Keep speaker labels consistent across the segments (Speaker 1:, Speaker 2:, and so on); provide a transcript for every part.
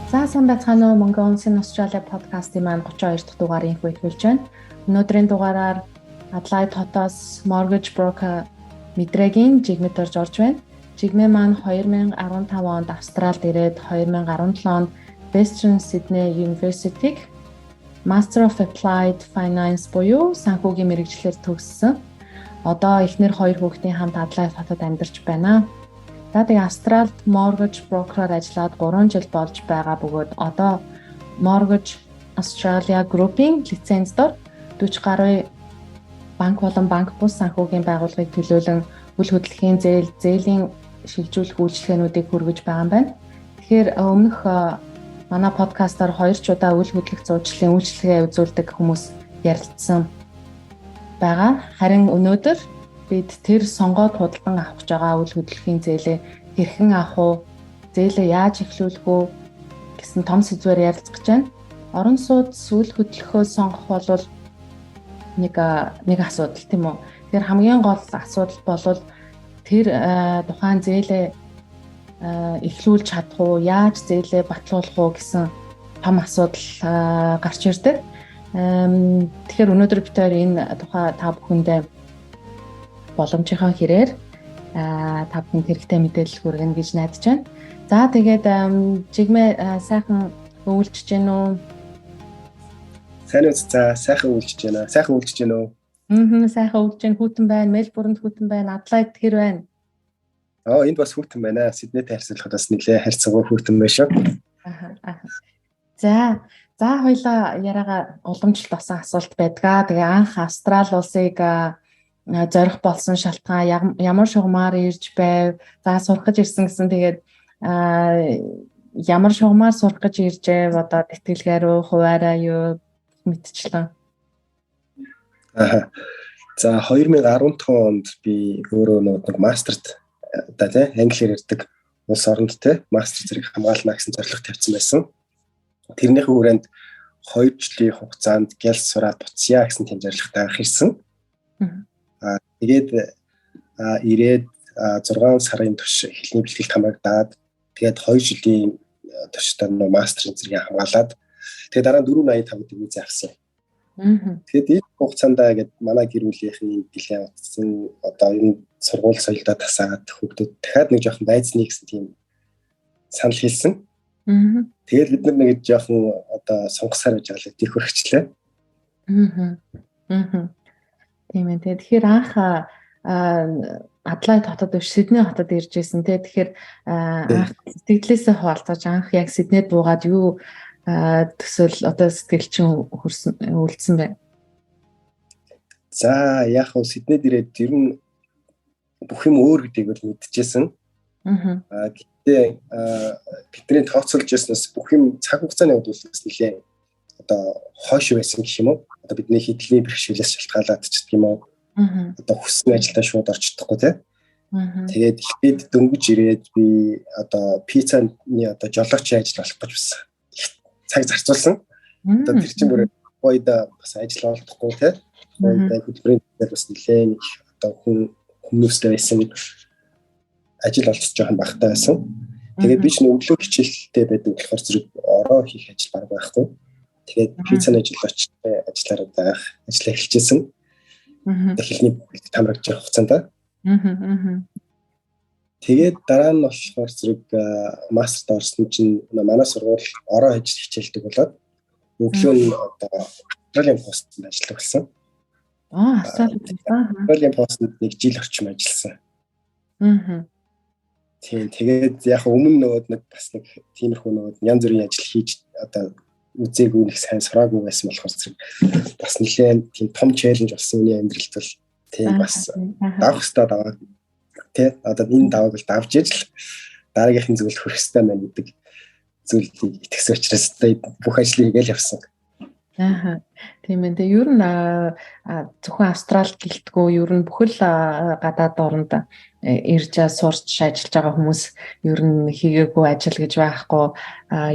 Speaker 1: За сайн байцгаана уу Монгол Улсын Австрали подкастын маань 32 дахь дугаарыг эхлүүлж байна. Өнөөдрийн дугаараар Adelaide хотоос Mortgage Broker Мэдрэгийн Жигмэд орж байна. Жигмэ маань 2015 онд Австралид ирээд 2017 онд Western Sydney University-г Master of Applied Finance буюу санхүүгийн мэргэжлээр төгссөн. Одоо эхнэр хоёр хүүхдийн хамт Adelaide хотод амьдарч байна. Тэгээ Австралид mortgage broker-аар ажиллаад 3 жил болж байгаа бөгөөд одоо Mortgage Australia Group-ийн лиценздор 40 гаруй банк болон банк бус санхүүгийн байгууллагыг төлөөлөн үйл хөдлөлийн зээлийн шилжүүлэх үйлчилгээнүүдийг хүргэж байгаа юм байна. Тэгэхээр өмнөх манай подкастаар 2 ч удаа үйл хөдлөх зуучлалын үйлчилгээ үзүүлдэг хүмүүс ярилцсан байгаа. Харин өнөөдөр бид тэр сонгоод худалдан авах гэж байгаа үйл хөдлөлийн зээлээ хэрхэн авах уу, зээлээ яаж эхлүүлэх үү гэсэн том сэдвээр ярилцах гэж байна. Орон сууц үйл хөдлөхөө сонгох бол нэг асуудал тийм үү. Тэгэхээр хамгийн гол асуудал бол тэр тухайн зээлээ эхлүүлж чадах уу, яаж зээлээ батлуулах уу гэсэн том асуудал гарч ирдэг. Тэгэхээр өнөөдөр бид энэ тухай та бүхэндээ боломжийнхаа хэрээр та бүхэнд хэрэгтэй мэдээлэл хүргэнэ гэж найдаж байна. За тэгээд Жигмэ сайхан өвлжж гэнэ үү?
Speaker 2: Сайн уу, сайхан өвлжж байна. Сайхан өвлжж гэнэ үү?
Speaker 1: Сайхан өвлжж гэнэ. Хүүтэн байна, Мельбурнд хүүтэн байна, Адлайд хэр байна?
Speaker 2: Энд бас хүүтэн байна. Сиднейтэй харьцуулахад бас нэлээ харьцангуй хүүтэн байна шүү.
Speaker 1: За хоёлаа яриагаа уламжлалт басан асуулт байдгаа. Тэгээ анх Австрали улсыг зорих болсон шалтгаан ямар шугамар ирж байв, за сурах гэж ирсэн гэсэн. Тэгээд ямар шугамар сурах гэж иржээ, одоо тэтгэлгээр үү, хуваараа юу мэдчихлээ.
Speaker 2: За 2015 онд би өөрөө нэг мастерт англиэр ярьдаг улс оронд мастер зэрэг хамгаална гэсэн зорилго тавьсан байсан. Тэрнийхээ хүрээнд 2 жилийн хугацаанд гялс сураад буцъя гэсэн тийм зорилготой анх ирсэн. Тэгээд ирээд 6 сарын турш эхлэлийн бэлтгэлд хамрагдаад тэгээд 2 жилийн туршдаа мастерын зэргийг хамгаалаад тэгээд дараа нь 485 гэдэг виз авсан. Тэгээд энэ хугацаанд ингээд манай гэр бүлийнхэн нэлээд утсан одоо энэ сургууль соёлдоо тасаагаад хүүхдүүд дахиад нэг жоохон байцны гэсэн тийм санал хэлсэн. Тэгээд бид нар нэг жоохон одоо сонгосоор байж байгаа л тийх хөргчлээ.
Speaker 1: Тийм ээ. Тэгэхээр анх Адлайд хотод биш Сидней хотод ирж байсан те. Тэгэхээр анх сэтгэлээсээ хуваалцаж анх яг Сиднейд буугаад юу төсөөл одоо сэтгэл чинь үлдсэн бэ?
Speaker 2: За яг хөө Сиднейд ирээд ер нь бүх юм өөр гэдгийг бол мэдчихсэн. Гэхдээ бидний тооцоолж яснаас бүх юм цаг хугацааны хувьд нэлээ одоо хойш байсан гэх юм уу? Одоо бидний хэдлийн бэрхшээлээс шалтгаалаад ч гэх юм уу? Одоо хүссэн ажилдаа шууд орчихдохгүй тий. Тэгээд ихэд дөнгөж ирээд би одоо пиццаны одоо жолоочийн ажил болох гэж байсан. Цаг зарцуулсан. Одоо тэр чинь бүр гойда бас ажил олдохгүй тий. Гойда хөдөлмөрийн дээр бас нэлээ одоо хүмүүстэй байсан ажил олцож жоохон багтаа байсан. Тэгээд би ч өглөө хичээлтэй байдаг болохоор зэрэг ороо хийх ажил баг байхгүй. Тэгээд пиццаны ажиллаараа даах ажиллаа эхэлжсэн. Эхлэлний тамрагч явах хугацаанд. Тэгээд дараа нь болохоор зэрэг мастерт орсон чинь манай сургууль ороо хичээлдэг болоод өглөө нь одоо Australian Post-д ажиллах болсон. Australian Post-д 1 жил орчим ажилласан. Тийм тэгээд яг өмнө нэг бас нэг тиймэрхүү янз бүрийн ажил хийж одоо үзээгүй нэг сайн сураагүй байсан болохоор зэрэг бас нэлээд тийм том челленж болсон миний амьдралд бол тийм бас давах хэрэгтэй даваа тий одоо энэ давааг л давж ижил дараагийнхын зүйлд хүрэх хэрэгтэй байна гэдэг зүйлийг итгэсэн учраас бүх ажлыг хийгээл явсан.
Speaker 1: Тийм ээ. Тэгээ ер нь зөвхөн Австралид гэлтгүү ер нь бүхэл гадаад орнд ирж сурч ажиллаж байгаа хүмүүс ер нь хийгээгүй ажил гэж байхгүй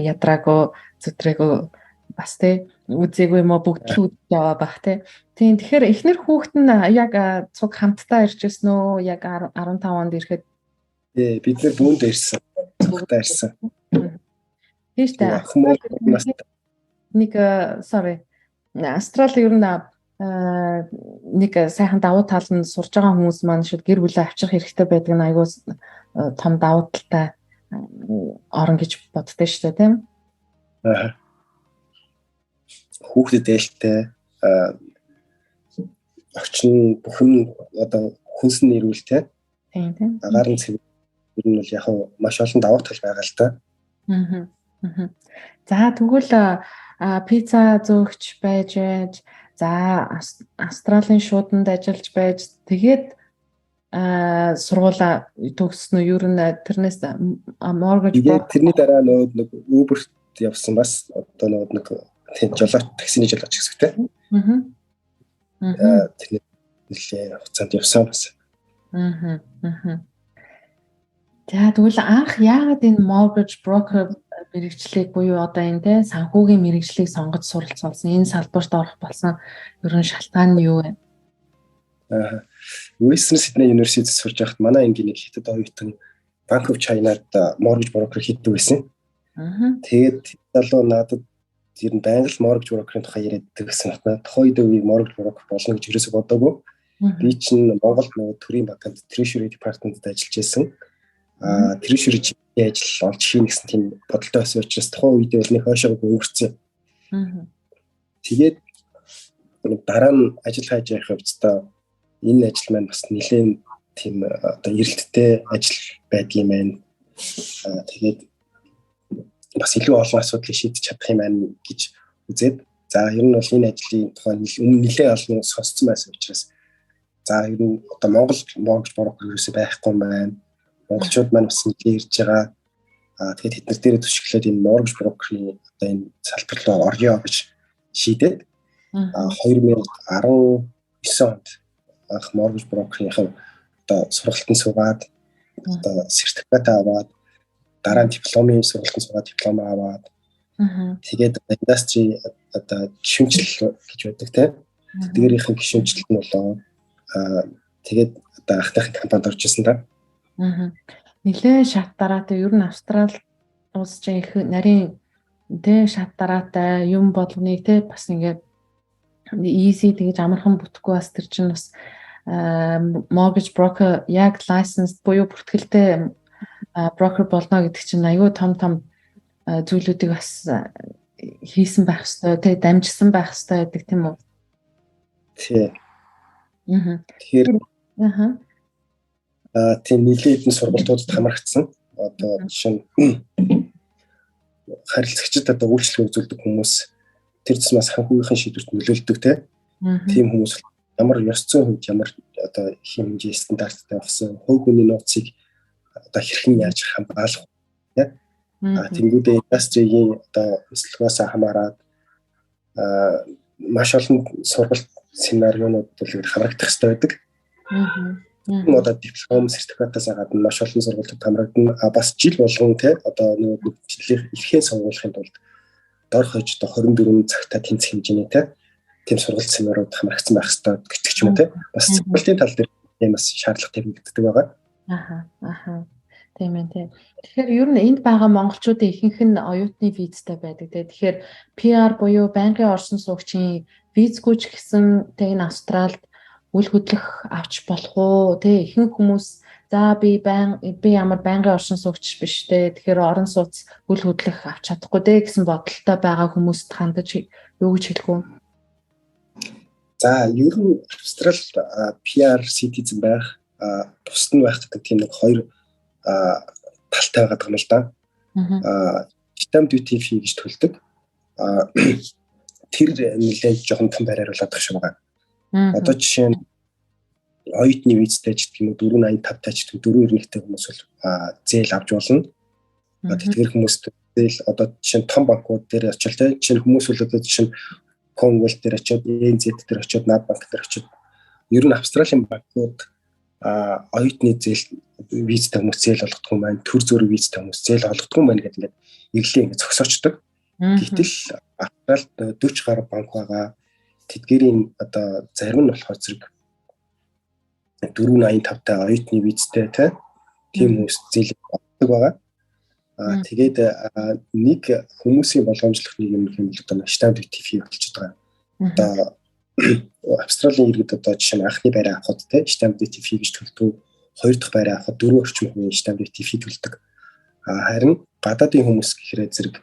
Speaker 1: ядраагүй зүтрээгүй бас тий үзээгүй юм уу бүгд л үзэж байгаа бах тий. Тийм тэгэхээр эхнэр хүүхэд нь яг цуг хамтдаа ирж ирсэн үү? Яг 15 онд ирэхэд
Speaker 2: бид нэр бүүнд ирсэн. Цугтаа ирсэн.
Speaker 1: Тийш дээ. Нэг sorry. Австрал ер нь нэг сайхан давуу тал нь сурж байгаа хүмүүс маань шууд гэр бүлээ авчрах хэрэгтэй байдаг нь айгүй том давуу талтай орон гэж боддөө шүү дээ, тийм.
Speaker 2: Хүүхдэд ээлтэй орчин бүх юм одоо хүнс нь ирүүл те.
Speaker 1: Тийм.
Speaker 2: Агаар нь цэвэр ер нь бол яг маш олон давуу тал байгаа л та.
Speaker 1: За тэгвэл пицца зөөгч байж, за Австралийн шууданд ажиллаж байж, тэгээд сургуулаа төгссөн үү? Ер нь тэрнээс mortgage broker
Speaker 2: тэрний дараа нэг Uber-т явсан бас одоо нэг тийм жолооч таксины жолооч гэсэгтэй. Тэр нэлээ хугацаанд явсан бас. За тэгвэл анх яагаад энэ mortgage broker мэргэжлийг буюу одоо энэ те санхүүгийн мэргэжлийг сонгож суралцсан энэ салбарт орох болсон ер нь шалтгаан нь юу вэ? Western Sydney University-д сурж байхад манай ангийн нэг хятад оюутан Bank of China-д mortgage broker хийдэг байсан. Тэгээд залуу надад ер нь байнга л mortgage broker-ийн тухай яриад гэсэн байна. Тухайн үед mortgage broker болно гэж ерөөсөө бодоагүй. Би чинь Монголд төрийн банкнд Treasury Department-д ажиллаж байсан. Treasury ажил олж хийн гэсэн тийм бодолтой байсан учраас тухайн үед бол нэг хойшоо өнгөрцөн. Тэгээд дараа нь ажил хайж явах хэвчээ энэ ажил маань бас нэлээд тийм одоо эрэлттэй ажил байдгийм байна. Тэгээд бас илүү олон асуудлыг шийдэж чадах юм байна гэж үзээд за ер нь бол энэ ажлын тухай нэлээд олон сонсцсон байсан учраас за ер нь одоо Монгол mortgage broker ерөөсөй байхгүй юм байна. Монголчууд маань бас нэлээд ирж байгаа. Тэгээд тэд нар дээрээ төшөглөөд энэ mortgage broker-ийн одоо энэ салбар руу орё гэж шийдээд 2019 онд анх mortgage broker-ийн одоо сургалтанд суугаад одоо сертификат аваад дараа нь дипломын сургалтанд суугаад диплом аваад тэгээд industry одоо гишүүнчлэл гэж байдаг тийм. Тэдгээрийнхэн гишүүнчлэлт нь болоо тэгээд одоо анхныхын компанид орж ирсэн та.
Speaker 1: Нилээ шат дараатай ер нь Австрал улс чинь их нарийн тэ шат дараатай юм болгоныг тэ бас ингээд easy тэгж амархан бүтэхгүй бас тэр чинь бас mortgage broker яг licensed буюу бүртгэлтэй broker болно гэдэг чинь аюу том зүйлүүдийг бас хийсэн байх ёстой тэ дамжсан байх ёстой гэдэг тийм үү?
Speaker 2: Тий. Тэгэхээр тийм нийлээд энэ сургалтуудад хамрагдсан. Одоо жишээ нь харилцагчид одоо үйлчлэг үзүүлдэг хүмүүс тэр зэмээс санхүүгийн шийдвэрт нөлөөлдөг тийм хүмүүс ямар ёс зүйн хувьд ямар одоо хэмжээ стандарттай болсон хувь хүний нууцыг одоо хэрхэн яаж хамгаалах тэнгүүдээ индастригийн одоо өсөлтөөс хамаарат маш олон сургалт сценарионууд бол хамрагдах хэрэгтэй байдаг. Одоо диплом сертификатаас гадна маш олон сургалтад хамрагдана. Бас жил болгон одоо нэг жилийн эрхийн сонгуулахын тулд дор хойж одоо 24 цагтаа тэнцэх хэмжээний тийм сургалт семинарууд хамрагдсан байх хэрэгтэй гэдэг ч юм уу бас сургалтын тал дээр тийм бас шаардлага тэмдэгддэг байгаа.
Speaker 1: Тийм ээ. Тэгэхээр ер нь энд байгаа монголчуудын ихэнх нь оюутны визтэй байдаг. Тэгэхээр PR буюу байнгын оршин суугчийн визгүй ч гэсэн энэ Австралид үл хөдлөх авч болох уу? Ихэнх хүмүүс за би ямар байнгын оршин суугч биш тэгэхээр орон сууц үл хөдлөх авч чадахгүй гэсэн бодолтой байгаа хүмүүст хандаж юу гэж хэлэх вэ?
Speaker 2: За ер нь Австрал PR citizen байх бусд нь байх гэдэг тийм нэг хоёр талтай байгаа юм л да. Stamp duty fee гэж төлдөг. Тэр нэлээд жоохон том бариар болоод тах шиг байгаа. Одоо жишээ нь оюутны визтэй ч гэх юм уу 485 тач 492-тэй хүмүүс бол зээл авч болно. Тэтгэр хүмүүст зээл одоо жишээ нь том банкуд дээр очил жишээ нь хүмүүс бол одоо жишээ нь Commonwealth дээр очиод NZ дээр очиод Nab банк дээр очиод ер нь Австралийн банкуд оюутны зээл визтэй хүмүүс зээл олгохгүй маань төр зөрөг визтэй хүмүүс зээл олгохгүй маань гэдэг ингээд нэглээ ингээд зогсоочдөг. Гэтэл Австралид 40 гаруй банк байгаа. Тэдгэрийн одоо зарим нь болохоор зэрэг 485 та оюутны визтэй тийм хүмүүс зээл авдаг байгаа. Тэгээд нэг хүмүүсийн болгоомжлох нэг юм юм л одоо штамп дютифи болчиход байгаа. Одоо Австралийн иргэд одоо жишээ нь анхны байраа авахд те штамп дютифи гэж төлдөг, хоёр дахь байраа авахд 4 орчим хувийн штамп дютифи төлдөг. Харин гадаадын хүмүүс гэхээр зэрэг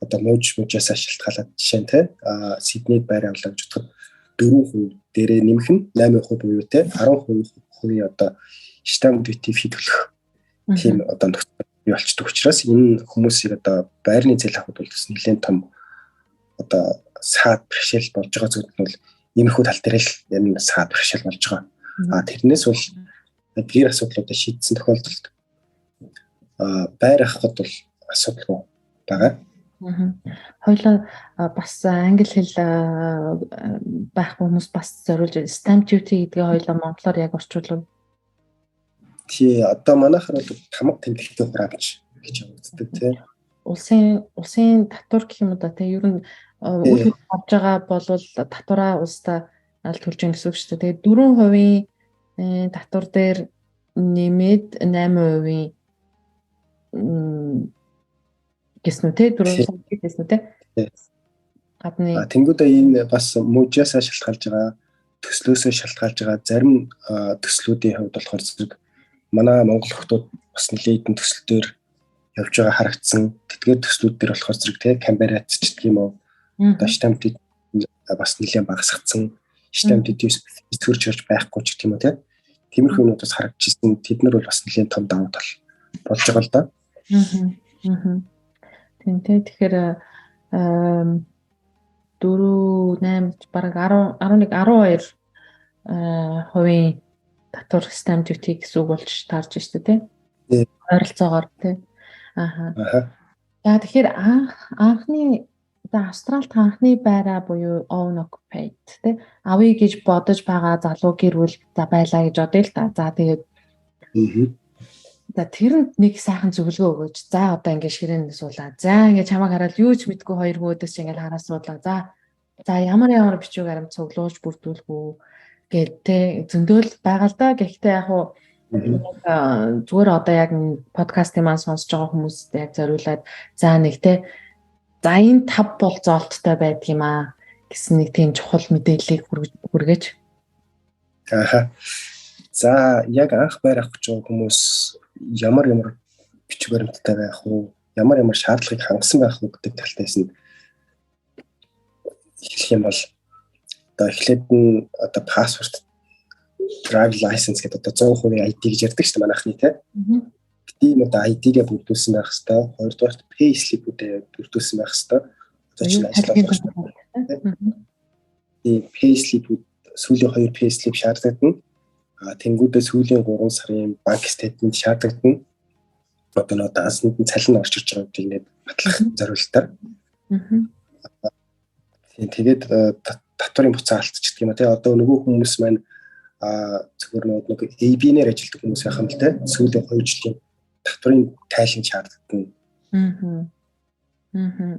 Speaker 2: одоо мужаас ашиглахад жишээ нь те Сиднейд байраа авлаа гэж бодоход 4% дээрээ нэмэх нь 8% буюу те 10% одоо штамп дютифи төлөх тийм одоо нөхцөл болчдөг учраас энэ хүмүүсийг одоо байрны зээл авахд бол нэлээд том одоо саад бэрхшээл болж байгаа зүйл нь бол иймэрхүү тал дээр л энэ саад бэрхшээл болж байгаа. Тэрнээс бол гэр асуудлуудыг шийдсэн тохиолдолд байр авахд бол асуудалгүй байгаа.
Speaker 1: Хоёлаа бас англи хэл байхгүй хүмүүс бас зориулж stamp duty гэдгийг хоёлаа монголоор яг орчуулвал
Speaker 2: тий одоо манайхаар бол тамга тэмдэгтэй хураамж гэж явагддаг тий.
Speaker 1: Улсын татвар гэх юм уу да тий ер нь үйл авж байгаа болвол татвараа улсдаа аль төлж гин гэсэн үг шүү дээ. Тэгээд 4% татвар дээр нэмээд 8% гэснүү те 4% гэснүү те. Гадны
Speaker 2: тэнгүүдээ энэ бас мужаас шалтгаалж байгаа, төслөөсөө шалтгаалж байгаа зарим төслүүдийн хувьд болохоор зэрэг манай монгол хүмүүс бас нэлээд идэн төсөл дээр явж байгаа харагдсан. Тэдгээр төслүүд дээр болохоор зэрэг те камбарац ч гэх юм уу. Одоо штамп бас нэлээд багасгацсан. Штамп төрж орж байхгүй ч гэх юм уу те. Тиймэрхүү юмуд бас харагдчихсан. Тэд нар бол бас нэлээд том давуу тал болж байгаа л да.
Speaker 1: Тийм те тэгэхээр 4-8 бараг 11-12 хувийн татвар stamp duty гэсэн үг болж таарж штэ тий. Ойролцоогоор тий. Тэгэхээр анхны Австралид анхны байраа буюу own occupied тий. Авъя гэж бодож байгаа залуу гэр бүл байлаа гэж бодъё л та. За тэгээд тэрэнд нэг сайхан зөвлөгөө өгөөч. За одоо ингэ ширээн суулаа. За ингэ чамайг хараад юу ч мэдгүй хоёр хөөдөөс ингэ хараа суулаа. За ямар бичиг баримт цуглуулж бүрдүүлгүү гэдэг зөндөөл байгаа л да. Гэхдээ яг хуу зүгээр одоо яг подкастын маань сонсож байгаа хүмүүст яг зориулаад за нэг те за энэ 5 бол зоолттой байдаг юм аа гэсэн нэг тийм чухал мэдээллийг хүргэж.
Speaker 2: За яг анх байр авах гэж байгаа хүмүүс ямар бичиг баримттай байх уу, ямар шаардлагыг хангасан байх уу гэдэг талтайс нь хэлэх юм бол одоо эхлээд нь одоо паспорт, driver license гэдэг одоо 100% ID гэж ярьдаг шүү дээ манайхны тий. Тийм одоо ID-гээ бүрдүүлсэн байх хэвээр, хоёрдугаарт pay slip-үүдээ бүрдүүлсэн байх хэвээр. Одоо чинь ажиллах тийм pay slip-үүд сүүлийн 2 pay slip шаардлагатай. Тэнгүүдээ сүүлийн 3 сарын банк стейтмент шаардлагатай. Одоо даасанд нь цалин орж ирж байгаа гэдгийг батлах зорилтоор. Тэгээд татварын буцаа алдчихдаг юм а тий. Одоо нөгөө хүмүүс маань зөвхөн нэг AB-нээр ажилладаг хүмүүс байх юм л тий. Сүүлийн 2 жилийн татварын тайлан шаардлагатай.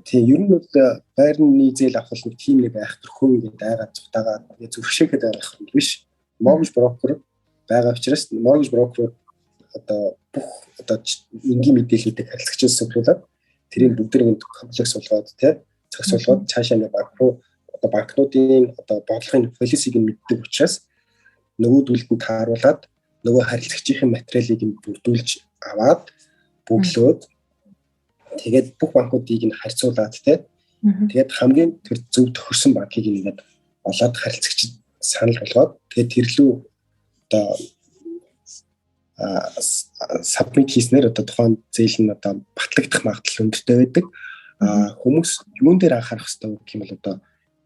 Speaker 2: Тийм ер нь бол байрны зээл авах нэг тийм нэг айхтархуу ингээд айгаад цутаагаад зүрхшээхэд байх юм биш. Mortgage broker байгаа учраас mortgage broker одоо бүх одоо энгийн мэдээллүүдийг харилцагчаас зөвлөд тэрийн бүгдийг комплекс болгоод тий зохицуулаад цаашаа нэг банк руу одоо банкнуудын одоо бодлогын полисиг нь мэддэг учраас нөгөөдөлд нь тааруулаад нөгөө харилцагчийн материалыг нь бүрдүүлж аваад бүглөөд тэгээд бүх банкуудыг нь харьцуулаад тий тэгээд хамгийн тэр зөв тохирсон банкыг ингээд олоод харилцагчид санал болгоод тэгээд тэрлүү одоо сабмит хийснээр одоо тухайн зээл нь одоо батлагдах магадлал өндөртэй байдаг. Хүмүүс юун дээр анхаарах хэрэгтэй гэх юм бол одоо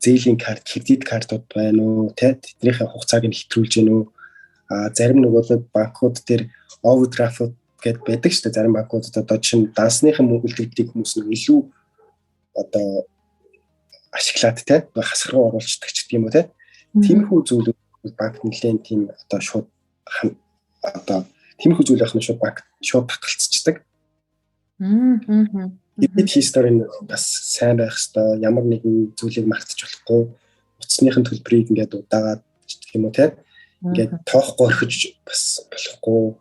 Speaker 2: зээлийн карт, кредит картууд байна уу, тэднийхээ хугацааг нь хэтрүүлж гэнэ үү? Зарим нөгөө банкуд дээр overdraft гэдэг байдаг шүү дээ. Зарим банкудад одоо чинь дансныхан үйлдвэрлэдэг хүмүүс нэг илүү одоо ашиглаад хасруу оруулцдаг ч гэдэг юм уу те. Тиймэрхүү зүйлүүд банк нэлээд тийм одоо шууд одоо тиймэрхүү зүйл ахна шууд банк шууд татгалцчихдаг. Дебит history бас сайн байх хэвээр ямар нэгэн зүйлийг мартаж болохгүй утасныхын төлбөрийг ингээд удаагаад гэх юм уу те ингээд тоохгүй орхиж бас болохгүй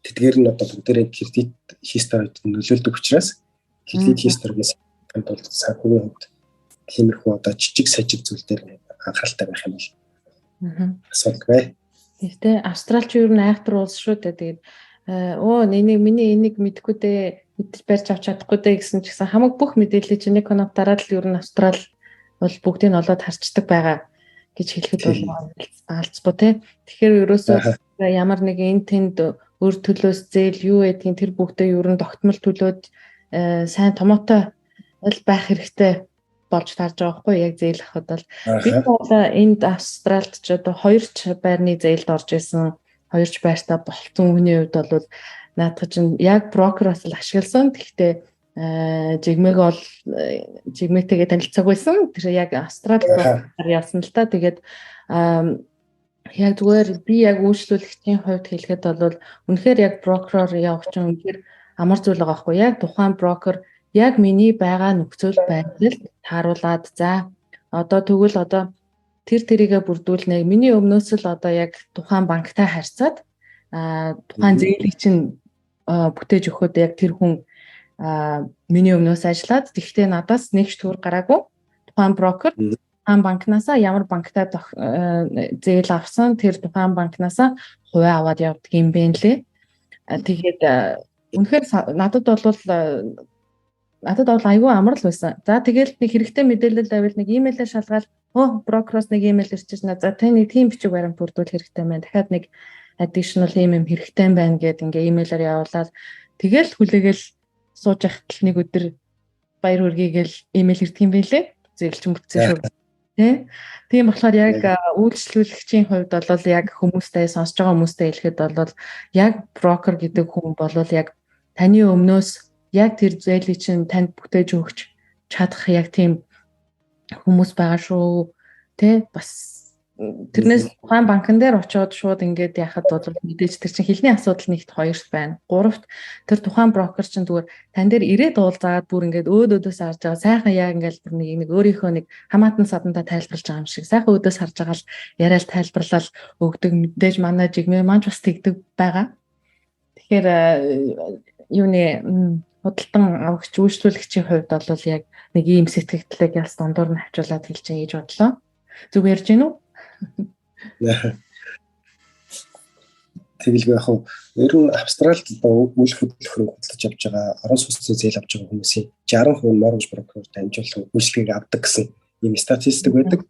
Speaker 2: тэдгээр нь одоо бүгдээрээ кредит historiд нөлөөлдөг учраас кредит historiгээс хамт бол санхүүгийн хувьд тиймэрхүү одоо жижиг сажиг зүйл дээр анхааралтай байх юм бол асуудалгүй.
Speaker 1: Тэгтээ Австралч юу н айхтар улс шүү дээ. Тэгээд миний энийг мэдхгүй дээ, мэдж барьж авч чадахгүй дээ гэсэн ч гэсэн хамаг бүх мэдээллийг чинь нэг хоног дараа л юу н Австрал бол бүгдийг нь олоод харцдаг байгаа гэж хэлэхэд бол алцбуу те. Тэгэхээр ерөөсөө ямар нэг энэ тэнд өөр төлөөс зээл юу гэдгийг тэр бүгдээ ер нь тогтмол төлөөд сайн томоотой байх хэрэгтэй болж тарж байгаа хгүй яг зээл авахд бол би бол энд Австралид ч одоо 2 байрны зээлд орж исэн 2 байртаа болцсон хүний хувьд бол наадах чинь яг брокероос л ашигласан. Гэхдээ жигмээтэйгээ танилцаг байсан. Тэр яг Австралид явсан л та. Тэгээд яг зүгээр би яг үйлчлүүлэгчийн хувьд хэлэхэд бол үнэхээр яг брокероор явах чинь үнэхээр амар зүйл байгаа хгүй. Яг тухайн брокер яг миний байгаа нөхцөл байдлыг тааруулаад за одоо тэгвэл одоо тэрийгэ бүрдүүлнэ. Миний өмнөөс л одоо яг тухайн банктай харьцаад тухайн зээлийг чинь бүтээж өгөхөд яг тэр хүн миний өмнөөс ажиллаад тэгвэл надаас нэгч төгрөг гараагүй. Тухайн брокер тухайн банкнасаа ямар банктай зээл авсан тэр тухайн банкнасаа хувиа аваад явдаг юм бэ лээ. Тэгээд үнэхээр надад бол айгүй амар л байсан. За тэгэл нэг хэрэгтэй мэдээлэл байвал нэг имэйлээр шалгаад брокероос нэг имэйл ирчихэж байна. За таны тийм бичиг баримт бүрдүүл хэрэгтэй байна. Дахиад нэг additional юм хэрэгтэй байна гэдэг ингээ имэйлээр явуулаад тэгэл хүлээгээл сууж ахтал нэг өдөр баяр хүргэгээл имэйл ирдэг юм байлээ. Зэглэж мөрцсөн шүү. Тийм болохоор яг үйлчлүүлэгчийн хувьд бол яг хүмүүстэй сонсож байгаа хүмүүстэй хэлэхэд бол яг брокер гэдэг хүн бол яг таны өмнөөс яг тэр зээлийг чинь танд бүтээж өгч чадах яг тийм хүмүүс байгаа шүү. Тэ бас тэрнээс тухайн банкн дээр очиод шууд ингээд яхад бол мэдээж тэр чинь хэлний асуудал нэгт 2-т байна. 3-т тэр тухайн брокер чинь зүгээр тань дээр ирээд уулзаад бүр ингээд өөдөөс харж байгаа сайхан яг ингээд нэг өөрийнхөө нэг хамаатан садантаа тайлбарлаж байгаа юм шиг сайхан өөдөөс харж байгаа л яриад тайлбарлал өгдөг. Мэдээж манай жигмээ маань бас тэгдэг байгаа. Тэгэхээр юуны худалдан авахч үйлчлүүлэгчийн хувьд бол яг нэг ийм сэтгэгдлийг ялс дондор нь хавчуулаад хэлчихэ гэж бодлоо. Зүг ярьж гин үү?
Speaker 2: Тэгэлгүй яг ер нь Австралид үйл хөдлөлөөр худалдаж авч байгаа 10 сүнсний зээл авч байгаа хүмүүсийн 60% нь mortgage broker дамжуулан үйлчлэгийг авдаг гэсэн ийм статистик байдаг.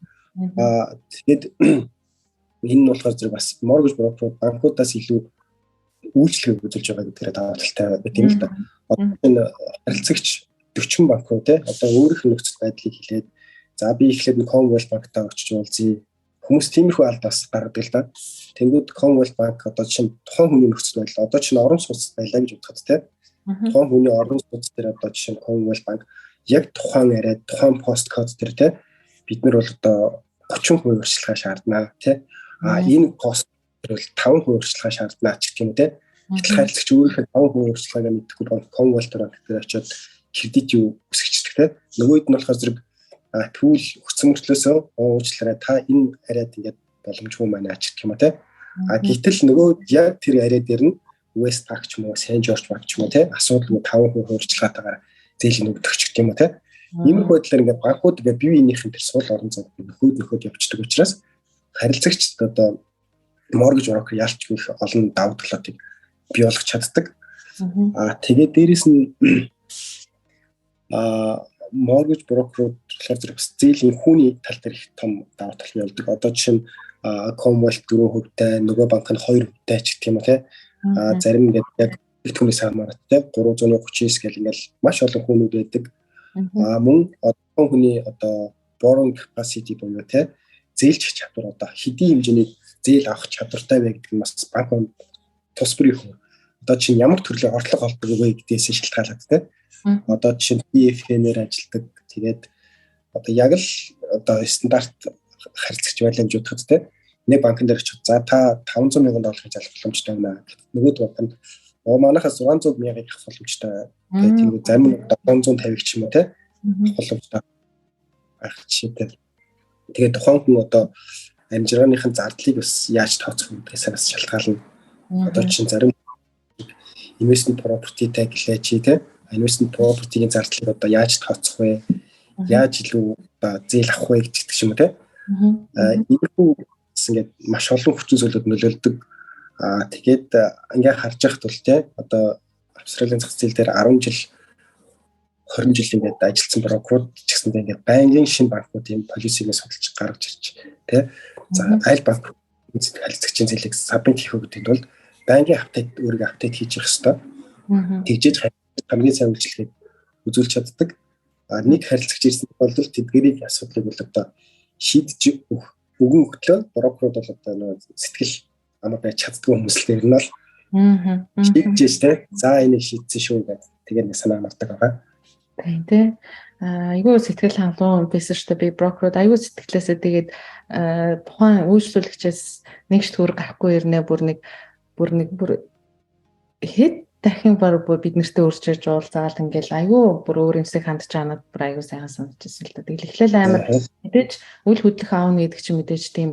Speaker 2: Тэгээд энэ нь болохоор зэрэг бас mortgage broker банкудаас илүү үйлчлэгийг үзүүлж байгаа гэдгээр даваа талтай байт юм л да. Одоо энэ харилцагч 40 банкуд одоо өөрийнх нь нөхцөл байдлыг хэлээд за би эхлээд Commonwealth банктай очиж уулзъя. Хүмүүс тиймэрхүү алдаас гаргадаг л да. Тэнгүүд Commonwealth банк одоо чинь тухайн хүний нөхцөл байдал одоо чинь орон сууц байлаа гэж бодоход те. Тухайн хүний орон сууц дээр одоо чинь Commonwealth банк яг тухайн арай тухайн посткод дээр те бид нар бол одоо 30% урьдчилгаа шаарднаа те. Энэ пост бол 5% урьдчилгаа шаарднаа ч гэх юм те. Гэтэл харилцагч өөрийнхөө 5% урьдчилгааг мэдхгүй банк Commonwealth банк дээр очиод кредит юу өсгөжтэй те. Нөгөөд нь болохоор зэрэг түүл өгсөн мөртлөөсөө уучлаарай та энэ арайд ингээд боломжгүй манай ач гэх юм те. Гэтэл нөгөө яг тэр арай дээр нь Westpac ч юм уу, St. George Bank ч юм уу те асуудалгүй 5% урьдчилгаатаагаар зээлийн өгдөг ч гэх юм уу те. Ийм байдлаар ингээд банкуд бие биенийхэн тэр суул орон зайд нөхөд явчихдаг учраас харилцагчд одоо mortgage broker ялчгүй их олон давуу талуудыг бий болгох чаддаг. Тэгээд дээрэс нь mortgage broker-ууд болохоор зэрэг бас зээлийн хүний тал дээр их том давуу тал явуулдаг. Одоо жишээ нь Commonwealth 4%-тай, нөгөө банк нь 2%-тай ч гэх юм уу те. Зарим ингээд яг түүнээс хамаарат те 339 гэл ингээд маш олон хүнүүд байдаг. Мөн одоо хүний одоо borrowing capacity буюу те зээлч чадвар одоо хэдийн хэмжээний зээл авах чадвартай вэ гэдэг нь бас банк тус бүр их. Одоо чинь ямар төрлийн орлого олдог вэ гэдгээс шалтгаалаад те. Одоо жишээ нь PFN-ээр ажилладаг. Тэгээд одоо яг л одоо стандарт харилцагч байлаа гэж бодоход те нэг банкн дээр очиж за та $500,000 залах боломжтой байна. Нөгөөд банк нь манайхаас $600,000 авах боломжтой. Тэгээд зарим нь 750 ч юм уу те боломжтой байх жишээтэй. Тэгээд тухайн хүн одоо амжиргааныхын зардлыг бас яаж тооцох вэ гэдгээс бас шалтгаална. Одоо чинь зарим investment property-тай гэлээ чи те investment property-ийн зардлыг одоо яаж тооцох вэ? Яаж илүү зээл авах вэ гэдэг ч юм уу те. Иймэрхүү ингээд маш олон хүчин зүйлүүд нөлөөлдөг. Тэгээд ингээд харж байхад бол те одоо Австралийн зах зээл дээр 10 жил 20 жил ингээд ажилласан брокерууд ч гэсэндээ ингээд банкын шинэ банкуудын полисигээс судалж гаргаж ирж те. За аль банк харилцагчийн зээлийг сабмит хийх гэдэг бол банкын апдейт өөрийгөө апдейт хийж явах хэрэгтэй. Тэгжээж хамгийн сайн үйлчлэгийг үзүүлж чаддаг. Нэг харилцагч ирсэн бол тэдгэрийн асуудлыг бол одоо шийдэж өгөн өгтлөө брокерууд бол одоо сэтгэл амар байж чаддгүй хүмүүс л дээр нь бол шийдэж те. За энийг шийдсэн шүү гэдэг тэгээд нэг санаа мардаг байгаа.
Speaker 1: Тийм тий. Айгүй сэтгэл хангалуун байсан шүү дээ. Би брокерууд айгүй сэтгэлээсээ тэгээд тухайн үйлчлүүлэгчээс нэг ч төгрөг авахгүй ирнэ бүр хэд дахин бид нартэй урьдчилж уулзаал ингээл айгүй бүр өөр юмсыг хандж чанаад бүр айгүй сайхан санагдчихсан л да. Тэгэл эхлээл амар мэдээж үйл хөдлөх аавны гэдэг чинь мэдээж тийм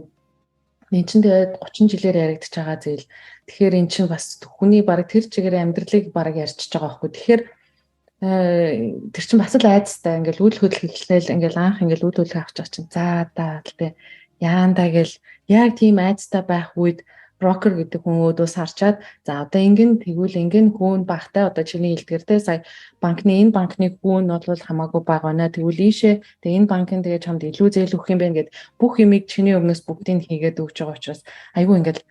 Speaker 1: эн чинь тэгээд 30 жилээр яригдчихэж байгаа зээл. Тэгэхээр эн чинь бас хүний баг тэр чигээр амьдралыг баг ярьчихж байгаа байхгүй. Тэгэхээр тэр чинь бас л айцтай ингээл үйл хөдлөх эхлээл ингээл анх ингээл үйл хөдлөх авчих чинь за гэлтэй яандаа гэл яг тийм айцтай байх үед брокер гэдэг хүн өөдөөс харчаад за одоо тэгвэл хүүн багтай одоо чиний хэлдгэр те сая энэ банкны хүүн бол хамаагүй бага байна. Тэгвэл ийшээ энэ банкын тэгээ чамд илүү зээл өгөх юм байна гэд бүх юмыг чиний өмнөөс бүгдийг хийгээд өгч байгаа учраас айгүй ингээл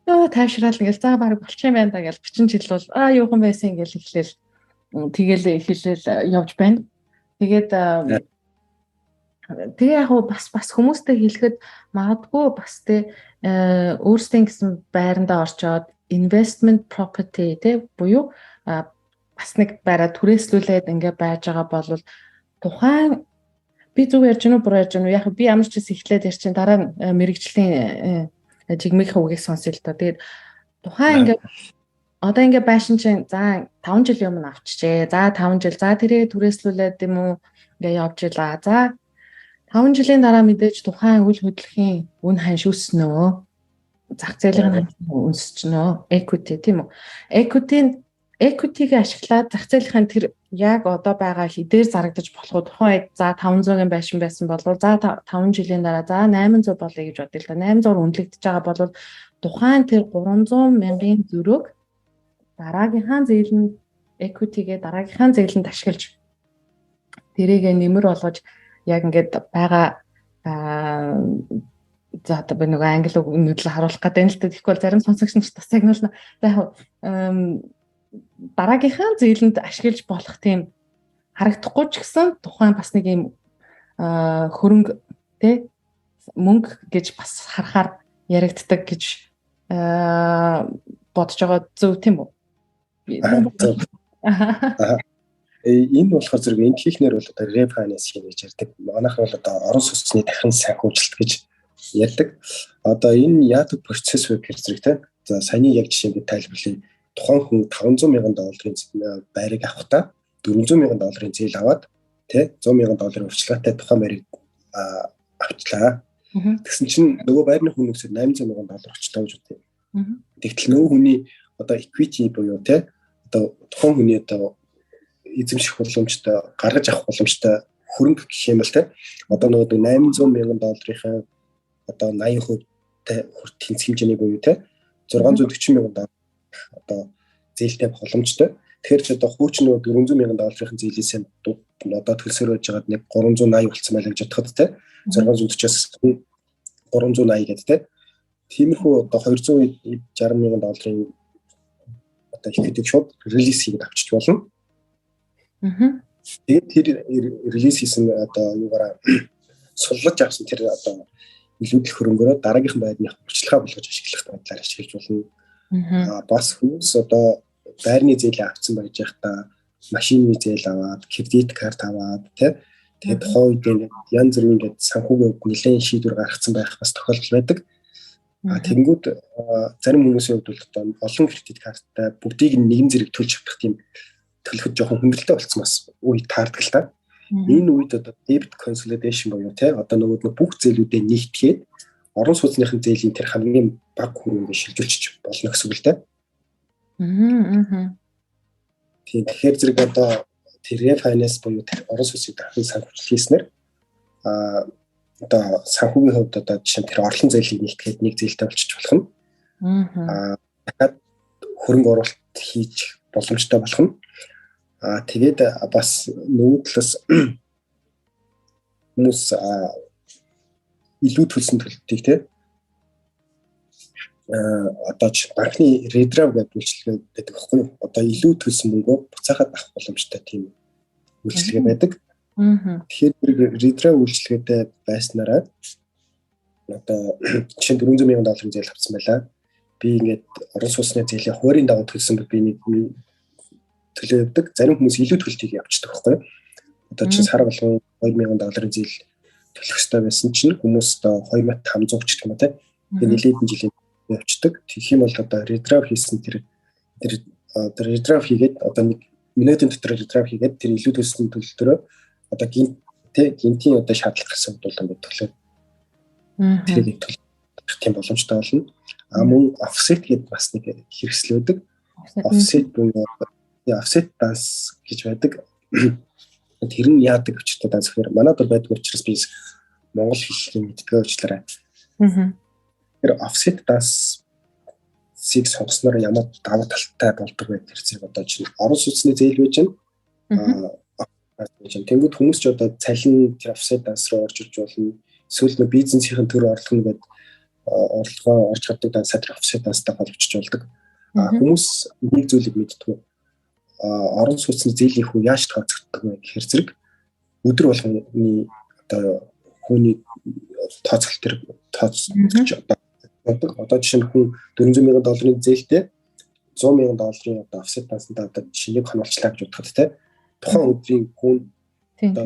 Speaker 1: таашраал ингээл за баг болчих юм байна да гэж бичин жилвол юухан байсан ингээл эхлээл тэгэл явж байна. Тэгээд тэгээ яг бас хүмүүстэй хэлэхэд магадгүй бас те өөрсдийн гэсэн байрандаа орчоод investment property те буюу бас нэг байраа түрээслүүлээд ингээ байж байгаа бол тухайн би зүг ярьж гэнэ буруу ярьж гэнэ яг би ямар ч ихлээд ярьж дараа мэрэгжлийн жигмийн үгийг сонсъё л доо. Тэгээд тухайн ингээ одоо ингээ байшин чинь за 5 жил өмнө авчижээ. За 5 жил. За тэрийг түрээслүүлээд юм уу ингээ явж илаа. За 5 жилийн дараа мэдээж тухайн үйл хөдлөхийн үн ханшилсноо. Зах зээлийн үнсчнөө. Equity тийм үү? Equity-г ашиглаад зах зээлийн тэр яг одоо байгаа хідээр зарагдаж болох уу? Тухайн үед за 500-ын байшин байсан бол за 5 жилийн дараа за 800 болъё гэж бодъё л да. 800 үнэлэгдэж байгаа бол тухайн тэр 300,000-ын зөрөөг дараагийнхаа зээлэнд equity-гээ дараагийнхаа зээлэнд ашиглаж тэрийг нэмэр болгож яг ингээд байгаа за одоо би нэг англи үг нөлөө харуулах гэдэг нь л дээ. Тэгэхгүй бол зарим сонсогч нарт бас яг нь яг дараагийнхаа зээлэнд ашиглаж болох тийм харагдахгүй ч гэсэн тухайн бас нэг юм хөрөнгө тэ мөнгө гэж бас харахаар яригддаг гэж бодож байгаа зөв тийм үү?
Speaker 2: Энэ болохоор зэрэг энэ хийхнэр бол одоо refinance гэж ярьдаг. Манайх бол одоо орон сууцны дахин санхүүжилт гэж ярьдаг. Одоо энэ яадаг процесс вэ гэхээр зэрэг те. За саяны яг жишээнд тайлбарлая. Тухайн хүн $500,000 байрыг авахдаа $400,000 зээл аваад те $100,000 урьдчилгаатай тухайн байрыг авчлаа. Тэгсэн чинь нөгөө байрны хүн нөхцөл $800,000 өчтөө гэж үтэй. Тэгтэл нөгөө хүний одоо equity буюу те одоо тухайн хүний одоо эзэмших боломжтой гаргаж авах боломжтой хөрөнгө гэх юм бол те одоо нөгөө $800,000-ийн одоо 80% тэнцэх хэмжээний буюу те $640,000 одоо зээлтэй боломжтой. Тэгэхээр ч одоо хуучин нөгөө $400,000-ийн зээлээс одоо төлсөөр байж байгаад нэг 380 болцсон байлаа гэж бодоход те 640-аас 380 гэдэг те тиймэрхүү одоо $260,000-ийн одоо equity шууд релиз хийгээд авчиж болно. Тэгээд тэр релиз хийсэн одоо юугаараа суллаж авсан тэр одоо илүүдэл хөрөнгөөрөө дараагийнхан байрны урьдчилгаа болгож ашиглах байдлаар ашиглаж болно. Бас хүмүүс одоо байрны зээлээ авсан байж байхдаа машины зээл аваад, кредит карт аваад тэгээд тухайн үед янз бүрийн ингээд санхүүгийн нэлээд шийдвэр гаргацсан байх бас тохиолдол байдаг. Тэгэнгүүт зарим хүмүүсийн хувьд бол олон кредит карттай бүгдийг нэгэн зэрэг төлж авах тийм төлөхөд жоохон хүндрэлтэй болцсон бас үе таардаг л та. Энэ үед одоо debt consolidation буюу одоо нөгөө бүх зээлүүдээ нэгтгэхэд орон сууцныхын зээлийн тэр хамгийн бага хөрөнгөийг шилжүүлчих болно гэсэн үг л та. Тийм тэгэхээр зэрэг одоо тэр refinance буюу орон сүнсийг дахин санхүүжил хийснээр одоо санхүүгийн хувьд одоо жишээ нь тэр орлон зээлийг нэгтгэхэд нэг зээлтэй болчих болох нь. Дахиад хөрөнгө оруулалт хийж боломжтой болох нь. Тэгээд бас нөгөө талаас хүмүүс илүү төлсөн төлөлтийг те одоо банкны redraw гэдэг үйлчилгээ байдаг байхгүй юу? Одоо илүү төлсөн мөнгөө буцаахад авах боломжтой тийм үйлчилгээ байдаг. Тэгэхээр redraw үйлчилгээтэй байснараа одоо жишээ нь $400,000 зээл авсан байлаа. Би ингээд орон сууцны зээлийн хуурийн дагуу төлсөн би нэг төлөө өгдөг. Зарим хүмүүс илүү төлөлтийг явуулдаг байхгүй юу? Одоо чинь сар болгон $2,000 зээл төлөх хэрэгтэй байсан чинь хүмүүс одоо 2,500 ч гэх юм уу те. Тэгээд нэлээдэн жилийн явуулдаг. Тэгэх юм бол одоо redraw хийсэн тэр redraw хийгээд одоо нэг минутын дотор redraw хийгээд тэр илүү төлсөн төлөлтөрөө одоо гинтийн одоо шаардлага гарсан бол ингээд төлөө. Тэрийг төлөх тийм боломжтой болно. Мөн offset гэдэг бас нэг хэрэгсэл үүдэг. Offset буюу offset данс гэж байдаг. Тэр нь яадаг өчтөд данс гэхээр манайд байдаг учраас би монгол хэллэгийг мэддэг уучлаарай. Тэр offset данс-ийг сонгосноор ямар давуу талтай болдог вэ гэхээр зэрэг одоо чинь орон сууцны зээл байж байна. Тэнгүүд хүмүүс ч одоо цалин тэр offset данс руу орж ирж болно. Эсвэл нөө бизнесийн төр орлого нэгэд орлогоо орж чаддаг дансаар тэр offset данстай холбогдож болдог. Хүмүүс нэг зүйлийг мэддэг. Орон сууцны зээлийн хүү яаж тооцогддог вэ гэхээр зэрэг өдөр болгоны одоо хүний тооцол тэр тооцож одоо жишээ нь хүн $400,000 зээлтэй $100,000 одоо offset данстай одоо жишээ нэг хонолчлаа гэж бодоход те тухайн өдрийн хүн одоо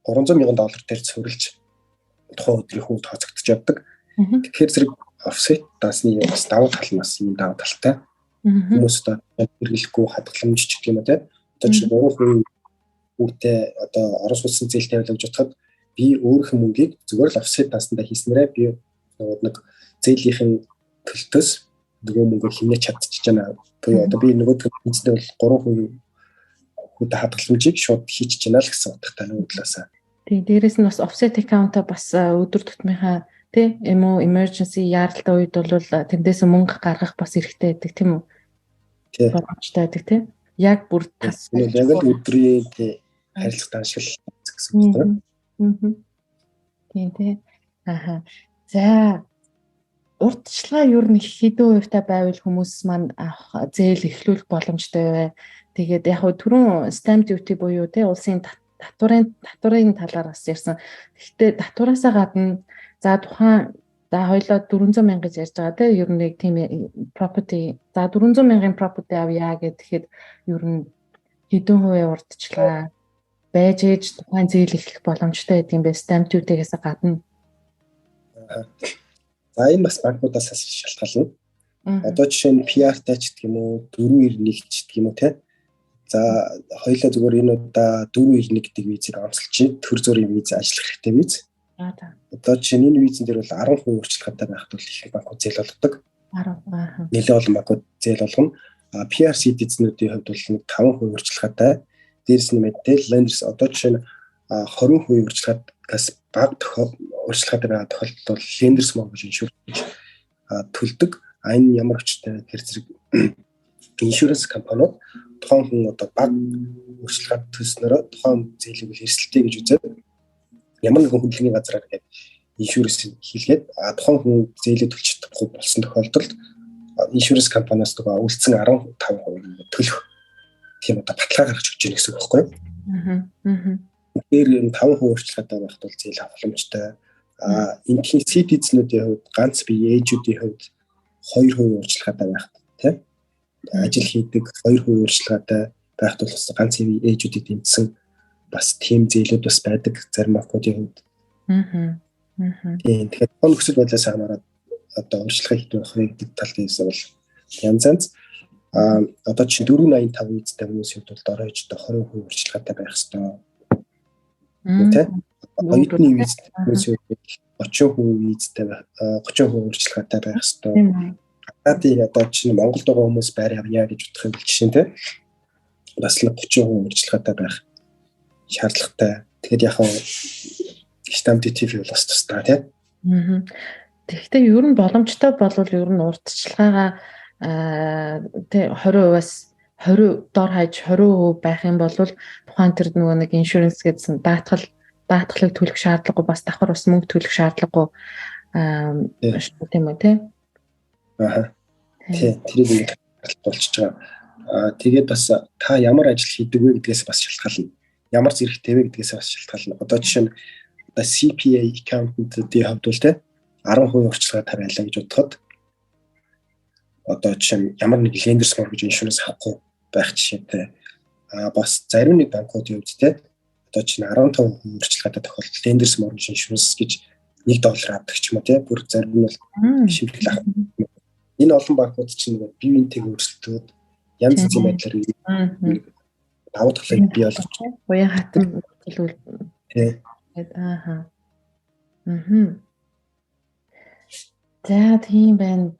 Speaker 2: $300,000 дээр цэвэрлж тухайн өдрийн хүн тооцогдож явдаг. Тэгэхээр зэрэг offset дансны бас давуу тал нь бас юм давуу талтай. Хүмүүс одоо хэрэглэхгүй хадгаламж ч гэх юм уу те. Одоо чинь 3% үүтэй одоо орон сууцны зээлтэй байлгаж бодоход би өөрөх мөнгийг зүгээр л offset данстай хийснээрээ би нэг зээлийн төлтөөс нөгөө мөнгө хэмнэж чадчихжээ. Буюу одоо би нөгөө төлөвчдөө бол 3% хүүтэй хадгаламжийг шууд хийчихэж байна л гэсэн утгатай нөгөө талаасаа.
Speaker 1: Тийм дээрэс нь бас offset account-а бас өдөр тутмынхаа тий emergency яаралтай үед бол тэндээс мөнгө гаргах бас хэрэгтэй байдаг тийм үү? Тийм. Боломжтой байдаг тий. Яг бүр тас.
Speaker 2: Яг л өдрийн тий харилцагтай ашигла гэсэн үг тийм.
Speaker 1: Тийм тий. За урдчлага ер нь хэдэн хувьтай байвал хүмүүс маань зээл эхлүүлэх боломжтой вэ? Тэгээд яг хөө түрүүн stamp duty буюу тий улсын татварын талаар бас ярьсан. Гэхдээ татвараасаа гадна за тухайн хоёлоо 400,000 гэж ярьж байгаа тий ер нь нэг тийм property за 400,000-ын property авъя гэхэд ер нь хэдэн хувийн урдчлага байж ээж тухайн зээл эхлэх боломжтой гэдэг юм бэ stamp duty-гээс гадна.
Speaker 2: За энэ бас банкудаас шалтгаална. Одоо жишээ нь PR-тай ч гэх юм уу 491 ч гэх юм уу те. За хоёулаа зүгээр энэ удаа 491 гэдэг визийг онцолж төр зүрийн виз ажиллах хэрэгтэй виз. Одоо жишээ нь энэ визэн дээр бол 10% урьдчилгаатай байхад бол их банкуд зээл болгодог. 10%. Нэлээд олон банкуд зээл болгоно. PR citizen-уудын хувьд бол нэг 5% урьдчилгаатай. Дээрс нь мэдээ lenders одоо жишээ нь 20% урьдчилгаатаас бага урьдчилгаатай байгаа тохиолдолд бол lenders mortgage insurance гэж төлдөг. Энэ ямар очтой тэр зэрэг insurance компаниуд тухайн хүн одоо бага урьдчилгаат төлснөөрөө тухайн зээлийг эрсдэлтэй гэж үзээд ямар нэгэн хөдөлгөөний газраар гээд insurance хийлгээд тухайн хүн зээлээ төлж чадахгүй болсон тохиолдолд insurance компаниас тэгээ үлдсэн 15% төлөх тийм одоо баталгаа гаргаж өгч яах гэсэн үг байхгүй юу? Тэгэхээр энэ 5% урьдчилгаатай байхад бол зээл авах боломжтой. Энэхийн citizen-уудын хувьд ганц бие ээжүүдийн хувьд 2% урьдчилгаатай байх тийм ажил хийдэг 2% урьдчилгаатай байхад бол бас ганц ээжүүдэд тэмцсэн бас тийм зээлүүд бас байдаг зарим банкуудын хувьд. Тийм тэгэхээр том нөхцөл байдлаас хамаарат одоо урьдчилгаа хийх байх гэдэг тал дээрээс бол янз янз одоо чинь 485 визтэй хүмүүсийн хувьд бол оройж одоо 20% урьдчилгаатай байх хэрэгтэй. Тэ оюутны виз хүмүүсийн хувьд 30% визтэй 30% урьдчилгаатай байх хэрэгтэй. гадаадын одоо чинь Монголд байгаа хүмүүс байр авъя гэж бодох юм бол жишээ нь те бас л 30% урьдчилгаатай байх шаардлагатай. Тэгээд яг нь stamp duty бол бас тусдаа тийм.
Speaker 1: Тэгэхдээ ер нь боломжтой болвол ер нь урьдчилгаагаа тэ 20%-аас 20 дор хаяж 20% байх юм бол тухайн тэр нөгөө нэг insurance гэсэн даатгалыг төлөх шаардлагагүй бас давхар бас мөнгө төлөх шаардлагагүй тийм үү те.
Speaker 2: Тэрийг ингэ болчихж байгаа. Тэгээд бас та ямар ажил хийдэг вэ гэдгээс бас шалтгаална. Ямар зэрэгтэй вэ гэдгээс бас шалтгаална. Одоо жишээ нь CPA accountant-ийн хувьд бол те 10% урьдчилгаа тавиалаа гэж бодоход одоо жишээ нь ямар нэг lenders mortgage insurance авахгүй байх жишээтэй. Бас зарим нэг банкуудын хувьд те одоо чинь 15% урьдчилгаатай тохиолдолд lenders mortgage insurance гэж $1 авдаг ч юм уу те. Бүр зарим нь бол шимтгэл авах. Энэ олон банкуд чинь нэг бие биентэйг өөрсөлдөөд янз бүрийн байдлаар давуу талыг бий болгож
Speaker 1: буян хатан хэлвэл За тийм байна.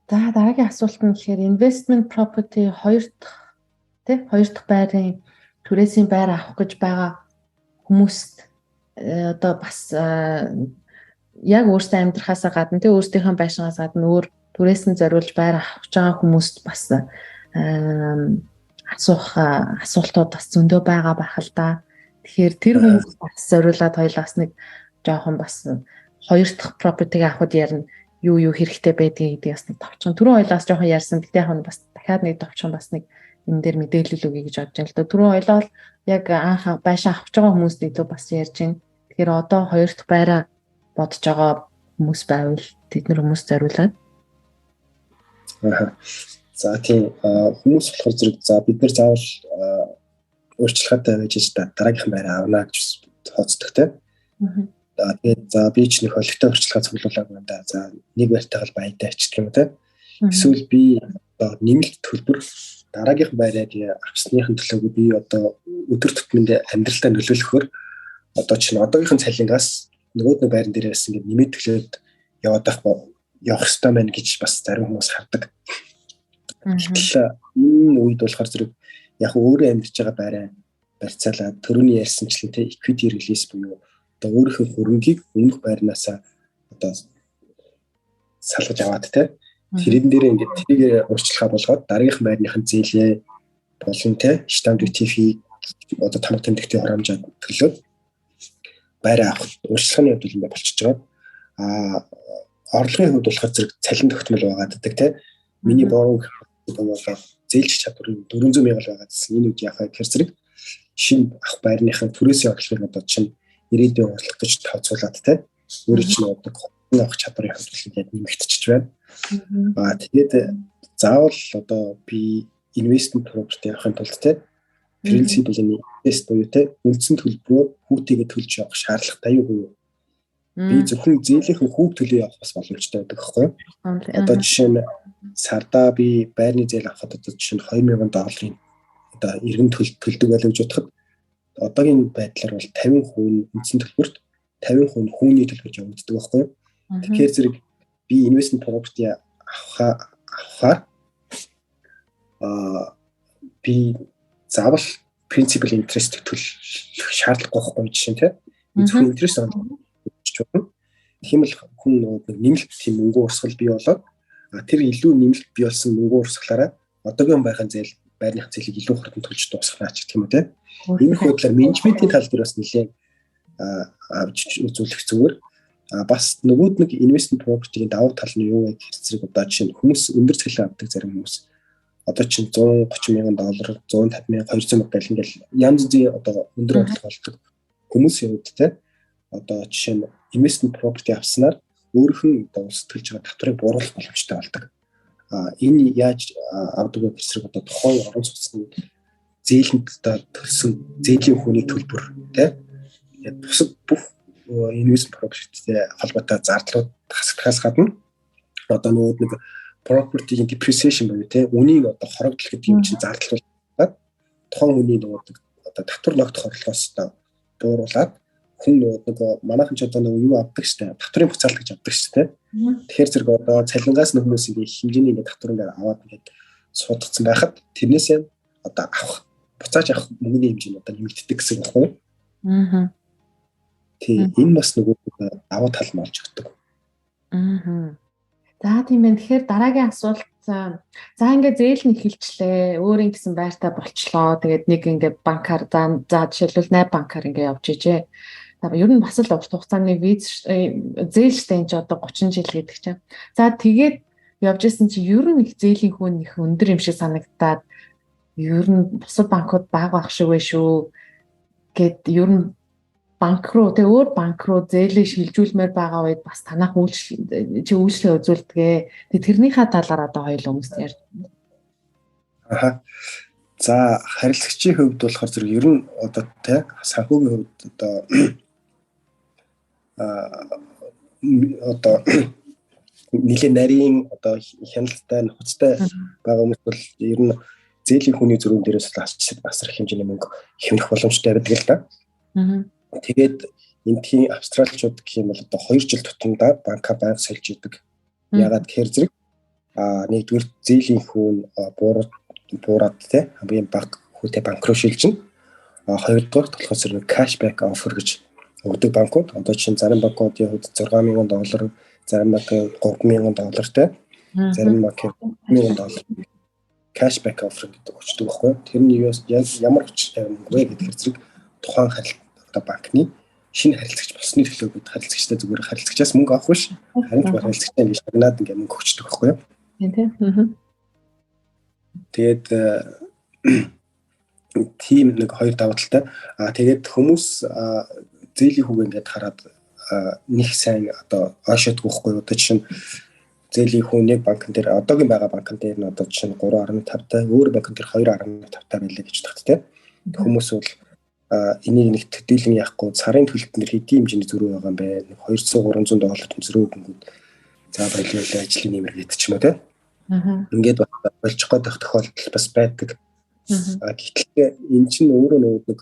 Speaker 1: За дараагийн асуулт нь болохоор investment property хоёр дахь байрын түрээсийн байр авах гэж байгаа хүмүүст одоо бас яг өөртөө амьдрахаасаа гадна өөрсдийнхөө байшингаас гадна өөр түрээсийн зориулж байр авах гэж байгаа хүмүүст бас асуултууд бас зөндөө байгаа байх л да. Тэгэхээр тэр хүмүүс бас зориулаад хоёлаас нэг жоохон бас хоёр дахь property-г авахд ярина. Юу хэрэгтэй байдгийг гэдгээс нэг товчхон түрүү хоёлаас жоохон ярьсан. Тэгтээ яг нь бас дахиад нэг товчхон бас нэг энэ дээр мэдээлэл өгье гэж бодож байна л да. Түрүү хоёлоо яг анх байшин авах гэж байгаа хүмүүст илүү бас ярьж байна. Тэгэхээр одоо хоёр дахь байраа бодож байгаа хүмүүс байвал тэднэр хүмүүс зориулаад.
Speaker 2: За тийм хүмүүс болохоор зэрэг за бид нар заавал өөрчлөлттэй байж дараагийнхан байраа авна гэж тооцдог те. Тэгээд за би ч нэг холигтой өөрчлөлт цуглуулаг байна да. За нэг байртайгаа баядаа ачих юм те. Эсвэл би одоо нэмэлт төлбөр дараагийнхан байрыг авсныхын төлөө би одоо өдөр тутмын амьдралдаа нөлөөлөхөөр одоо чинь одоогийнхан цалингаас нөгөө нэг байран дээрээс ингэ нэмээд төлөөд явах ёстой байна гэж бас зарим хүмүүс хардаг. Тэгэхээр энэ үед болохоор зэрэг яг өөрөө амьдарч байгаа байраа барьцаалаад төрөний ярьсанчлан те equity release буюу одоо өөрийнхөө хөрөнгийг өмнөх байрнаасаа одоо салгаж аваад те тэрэн дээр ингээд тэрийг урьдчилгаа болгоод дараагийнхан байрныхын зээлээ болон те stamp duty fee одоо тамга тэмдэгтийн хурамжаад төлөөд байраа авах урьдчилгааны хувьд юм болчихж байгаа. Орлогын хувьд болохоор зэрэг цалин тогтмол байгаад ддаг те миний бороо болоо зээлч чадвар 400,000 байгаа гэсэн энэ үед яхаа гэхээр зэрэг шинэ ах байрныхын түрээсийн орлогыг одоо чинь ирээдүйн орлого гэж тооцоолоод те өөрөө чинь одоо хотын авах чадварын хувьд яг нэмэгдчихэж байна. Тэгээд заавал одоо би investment property авахын тулд те principal invest буюу те үндсэн төлбөрөө хүүтэйгээ төлж явах шаардлагатай юу? Би зөвхөн зээлийнхэн хүүг төлөө явах бас боломжтой байдаг байхгүй юу? Одоо жишээ нь сардаа би байрны зээл авахад одоо жишээ нь $2,000 одоо иргэн төлдөг байлаа гэж бодоход одоогийн байдлаар бол 50% үндсэн төлбөрт 50% хүүний төлбөрт явагддаг байхгүй юу? Тэгэхээр зэрэг би investment property авахаар би заавал principal interest төлөх шаардлагагүй байхгүй жишээ нь тийм зөвхөн interest олж байна. Тэгмэл хүн нэг нэмэлт тийм мөнгө урсгал бий болоод тэр илүү нэмэлт бий болсон мөнгө урсгалаараа одоогийн байрны зээлийг илүү хурдан төлж дуусгана ч гэх юм уу тийм. Энэ хөдлөөр менежментийн тал дээр бас нэлээд авч үзүүлэх зүгээр. Бас нөгөөд нэг investment property-ийн давуу тал нь юу вэ гэхээр зэрэг одоо чинь хүмүүс өндөр цалин авдаг зарим хүмүүс одоо чинь $130,000, $150,000, $200,000 гэл ингээл янз бүрийн одоо өндөр орлого олдог хүмүүсийн хувьд те одоо жишээ нь investment property авснаар өөрийнх нь одоо улс төлж байгаа татварыг бууруулах боломжтой болдог. Энэ яаж авдаг вэ гэхээр одоо тухайн орон сууцны зээлэнд төлсөн зээлийн хүний төлбөр те бусад бүх investment property-тэй холбоотой зардлууд хасагдахаас гадна одоо нэг property-ийн depreciation буюу те үнийн одоо хорогдол гэдэг юм чинь зардлуулаад тухайн хүний одоо татвар ногдох орлогоос одоо бууруулад хүн нөгөө манайхан ч одоо нөгөө юу авдаг штэ татврын буцаалт гэж авдаг штэ. Тэгэхээр зэрэг одоо цалингаас нөхнөөс ингээ хэмжээний ингээ татвар ингээ аваад ингээ суудсан байхад тэрнээсээ одоо авах буцааж авах мөнгөний хэмжээ нь одоо нэмэгддэг гэсэн үг байна.
Speaker 1: Аа.
Speaker 2: Тийм энэ бас нөгөө даваа тал нь болж өгдөг.
Speaker 1: Аа. За тийм байна. Тэгэхээр дараагийн асуулт за ингээд зээл нь эхэлчлээ. Өөрийн гэсэн байртаа болчлоо. Тэгээд нэг ингээд банкар за жишээлбэл 8 банкар ингээд явж ижээ. Ер нь бас л урт хугацааны виз зээлштэй энэ ч одоо 30 жил гэдэг чинь. За тэгээд явж исэн чи ер нь их зээлийн хүн их өндөр юм шиг санагдаад ер нь бусад банкуд бага байх шиг байх шүү гэд ер нь банк руу тэг өөр банк руу зээлээ шилжүүлмээр байгаа үед бас танах үйлчлэл үзүүлдгээ. Тэг тэрнийхээ талаар одоо хоёул хүмүүст ярьж.
Speaker 2: Аха. За харилцагчийн хувьд болохоор зэрэг ер нь одоо тэ санхүүгийн хувьд одоо нэлээд нарийн одоо хяналттай нөхцөлтэй байгаа хүмүүс бол ер нь зээлийн хүний зөрүүн дээрээс бас их хэмжээний мөнгө хэмнэх боломжтой байдаг л да. Тэгээд энэхийн австраличууд гэх юм бол одоо 2 жил тутамдаа банка байнга сольж идэг. Ягаад гэхээр зэрэг нэгдүгээр зээлийн хүн буураад тэ хамгийн бага хүүтэй банк руу шилжинэ. Хоёрдугаар болохоор зэрэг cashback offer гэж өгдөг банкуд одоо чинь зарим банкуудын хувьд $6,000, зарим банк $3,000 тэ зарим банк $1,000 cashback offer гэдэг өгчдөг байхгүй. Тэр нь ямар хүчтэй юм бэ гэдгээр зэрэг тухайн одоо банкны шинэ харилцагч болсны төлөө бид харилцагчтай зүгээр харилцагчаас мөнгө авах биш харин ч харилцагчтай ингэ шагнаад ингэ мөнгө өгчдөг байхгүй юу. Тэгээд тийм нэг хоёр даваа талтай. Тэгээд хүмүүс зээлийн хүүг ингээд хараад нэг сайн одоо ойшоодгүй байхгүй юу. Одоо жишээ нь зээлийн хүн нэг банкн дээр одоогийн байгаа банкн дээр нь одоо жишээ нь 3.5-тай өөр банкн дээр 2.5-тай байлаа гэж тагттай. Хүмүүс бол энийг нэг төдийлөн яахгүй сарын төлөлтөнд хэдийн хэмжээний зөрүү байгаа юм бэ? $200-300 зөрүү өгөнгүүд за баялуулаа ажлын нэмэргээд ч юм уу те. Ингээд болж байгаа тохиолдол бас байдаг. Гэтэл энэ чинь өөрөө нэг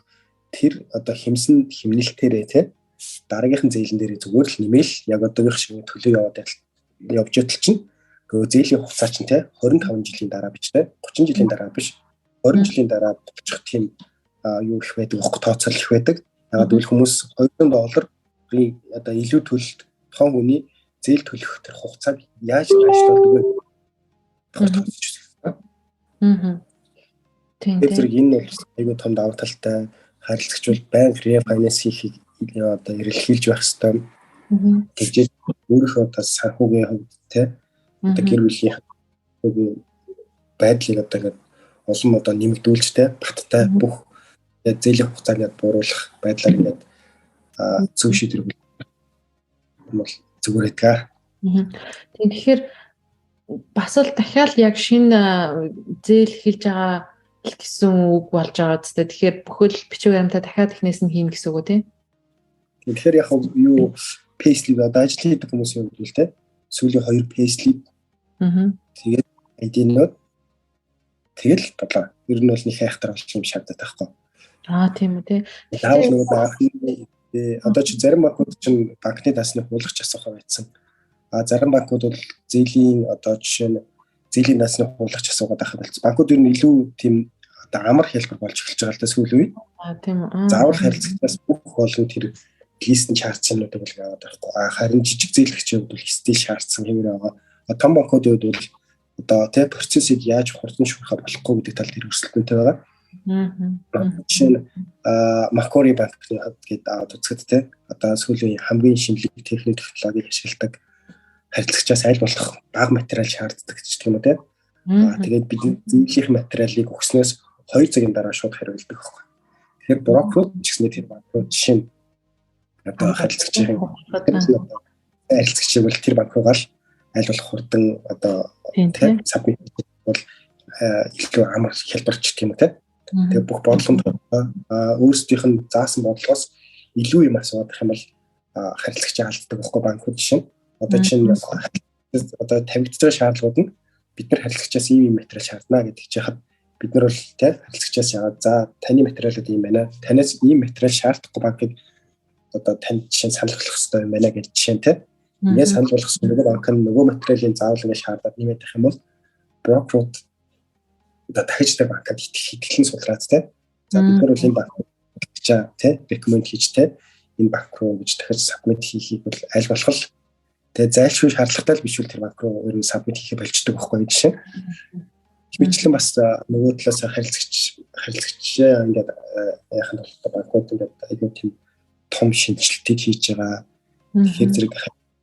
Speaker 2: тэр одоо хэмнэлтээрээ те дараагийнхын зээлийн дээр зүгээр л нэмэл яг одоогийнх шиг төлөө явж ятал чинь нөгөө зээлийн хугацаа чинь те 25 жилийн дараа биш те 30 жилийн дараа биш 20 жилийн дараа болчих тийм юу их байдаг, тооцоол их байдаг. Ягаад гэвэл хүмүүс $200-ийн одоо илүү төлөлт тухайн хүний зээл төлөх тэр хугацааг яаж ажилладаг вэ? Тийм. Тэгэхээр энэ бол айгүй том даваа талтай харилцагч бол банк рефинанс хийхийг одоо эрэлхийлж байх хэрэгтэй. Тэгж өөрийнхөө одоо санхүүгийн хувьд те одоо гэр бүлийн байдлыг одоо ингээд олон одоо нэмэгдүүлж те баттай бүх зээлийн хугацааг ингээд бууруулах байдлаар ингээд зөв шийдвэр бол зүгээр байдаг.
Speaker 1: Тэгэхээр бас л дахиад яг шинэ зээл хэлж байгаа гэсэн үг болж байгаа зү. Тэгэхээр бүхэл бичиг баримтаа дахиад эхнээс нь хийн гэсэн үг үү тийм?
Speaker 2: Тэгэхээр яг юу payslip одоо ажил хийдэг хүмүүсийн хувьд л те сүүлийн 2 payslip тэгээд ID-нууд тэгэл бодлоо. Ер нь бол нэг хайхтар болж юм шаардаад байхгүй.
Speaker 1: Тийм үү тий.
Speaker 2: Заавал нөгөө банкны одоо чи зарим банкуд чинь банкны даасны хуулгач асуух байсан. Зарим банкуд бол зээлийн одоо жишээ нь зээлийн даасны хуулгач асуугаад байх болсон. Банкуд ер нь илүү тийм одоо амар хэлбэр болж эхэлж байгаа л да сүүлийн үед.
Speaker 1: Тийм үү.
Speaker 2: Заавал харилцагчаас бүх болон тэр листэн шаардсан юмнуудыг бол аваад байхгүй. Харин жижиг зээлгчийн хувьд бол стил шаардсан хэмээр байгаа. Том банкуудын хувьд бол одоо тий процессыг яаж хурдан шуурхаа болохгүй гэдэг тал дээр өрсөлдөөнтэй байгаа. Жишээ нь Macquarie банкны хувьд гээд аваад үзэхэд тий одоо сүүлийн хамгийн шинэлэг техник технологиг ашигладаг харилцагчаас аль болох бага материал шаарддаг гэх юм уу тий. Тэгээд бидний зэглэх материалыг өгснөөс 2 цагийн дараа шууд хариулдаг байхгүй. Тэгэхээр брокерууд ч гэсэн тэр банкуд жишээ нь одоо харилцагчийн харилцагчийг бол тэр банк руу гал аль болох хурдан одоо сабмит бол илүү амар хялбарч гэх юм те. Тэгээ бүх бодлогонд өөрсдийнх нь заасан бодлогоос илүү юм асуух юм бол харилцагчаа алддаг байхгүй банкуд жишээ. Одоо чинь одоо тавигдж байгаа шаардлагууд нь бид нар харилцагчаас ийм материал шаардна гэдэг чихад бид нар бол те харилцагчаас яагаад за таны материалууд ийм байна. Танаас ийм материал шаардахгүй банкыг одоо танд жишээ санал болгох хэрэгтэй юм байна гэж жишээ нь те. Ингээд санал болгосон нөгөө банк нь нөгөө материалын заавал ингээд шаардаад нэмээд байх юм бол брокерууд одоо дахиж тэр банкад итгэлийн сулраад те. За бид нар бол энэ банк чаа те рекоменд хийж те энэ банк руу гэж дахиж сабмит хийхийг бол аль болох тэгээ зайлшгүй шаардлагатай л биш үл тэр банк руу ер нь сабмит хийхээ болждөг байхгүй жишээ. Хэмжлэн бас нөгөө талаас харилцагчаа ингээд яах нь бол банкуд ингээд айгүй тийм том шинжилтийг хийж байгаа. Тэгэхээр зэрэг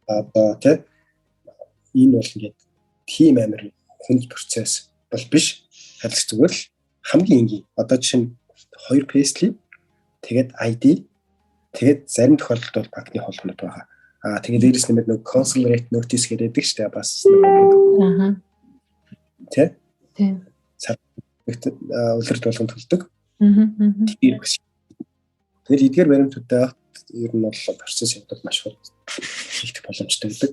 Speaker 2: одоо тий энэ бол ингээд тийм амар хүнд процесс бол биш. Харилцах зүгээр л хамгийн энгийн. Одоо жишээ нь 2 payslip тэгээд ID тэгээд зарим тохиолдолд бол банкны холбоонууд байгаа. Тэгээд дээрээс нэмээд нөгөө consular notice гэдэг штэ бас тий улирал болгон төлдөг. Тэгэхээр эдгээр баримтуудтай ер нь бол процесс явуулах маш их боломжтой гэдэг.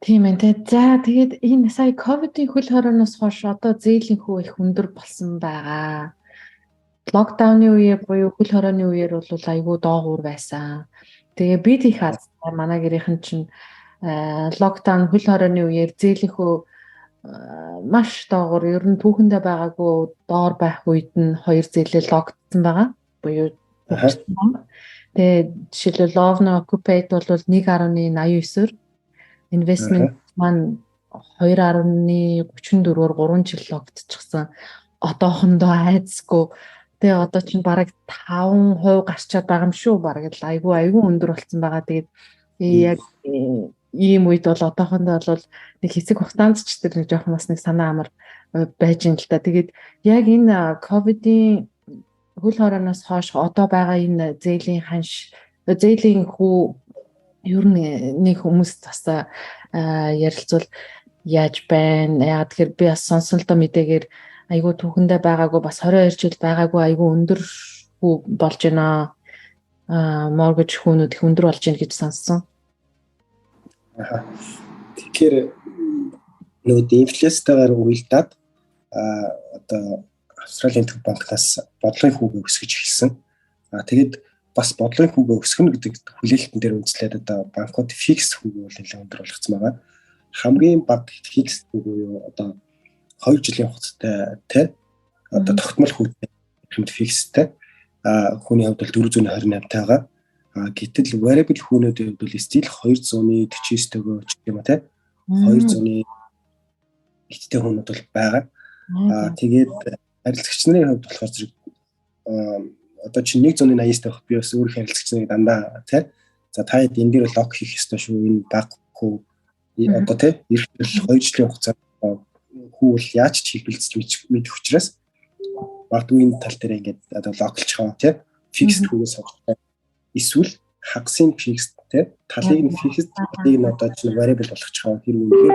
Speaker 1: Тийм ээ. За тэгээд энэ сая ковидын хөл хорооноос хойш одоо зээлийн хүү их өндөр болсон байгаа. Локдауны үеэр буюу хөл хорооны үеэр бол айгүй доогуур байсан. Тэгээ бид их алдсан. Манай гэрийнхэн чинь локдаун хөл хорооны үеэр зээлийн хүү маш доогуур ер нь түүхэндээ байгаагүй доор байх үед нь 2 зээлээ логдсон байгаа. Буюу тэгээ жишээлбэл Lovno Occupate бол 1.89-оор investment маань 2.34-оор 3 жил логдчихсан. Одоохондоо айцгүй. Тэгээ одоо чинь бараг 5% гарчаад байгаа юм шүү. Бараг л айгүй өндөр болсон байгаа. Тэгээд яг ийм үед бол одоохондоо бол нэг хэсэг хугацаанд ч тэр нэг жоохон бас нэг санаа амар байж ин л та. Тэгээд яг энэ ковидын хөл хорооноос хойш одоо байгаа энэ зээлийн хүү ер нь нэг хүмүүс бас ярилцвал яаж байна? Яг тэгэхээр би бас сонсон л доо мэдээгээр айгүй түүхэндээ байгаагүй бас 22 жил байгаагүй айгүй өндөр хүү болж байна. Mortgage хүүнүүд их өндөр болж байна гэж сонссон.
Speaker 2: Тэгэхээр нөгөө инфляцитайгаар уялдаад одоо Австралийн төв банкнаас бодлогын хүүгээ өсгөж эхэлсэн. Тэгээд бас бодлогын хүүгээ өсгөнө гэдэг хүлээлтэн дээр үндэслээд одоо банкуд фикс хүүгээ бол нэлээд өндөр болгоцсон байгаа. Хамгийн бага фикс хүүгээ юу одоо 2 жилийн хугацаатай тий одоо тогтмол хүүгээ хэмт фикстэй хүний хувьд бол 428 тайгаа. Гэтэл variable хүүнүүдийн хувьд бол стил 249 төгөө ч юм уу тий 200-ны ихтэй хүүнүүд бол байгаа. Тэгээд харилцагч нарын хувьд болохоор зэрэг одоо чи 180-аас тавих би бас өөр харилцагч нарыг дандаа тий за та хэд энэ дээр лог хийх ёстой шүү энэ баг хүү одоо тий эрхлэл 2 жилийн хугацаанд хүү бол яаж ч хийх бэлдэж мэдэх учраас багтгүй энэ тал дээр ингээд одоо логлж байгаа тий фиксд хүүгээс сонгох эсвэл хагсын фиксд тий талыг нь фиксд талыг нь одоо чи variable болгож байгаа хэрэг үнэхээр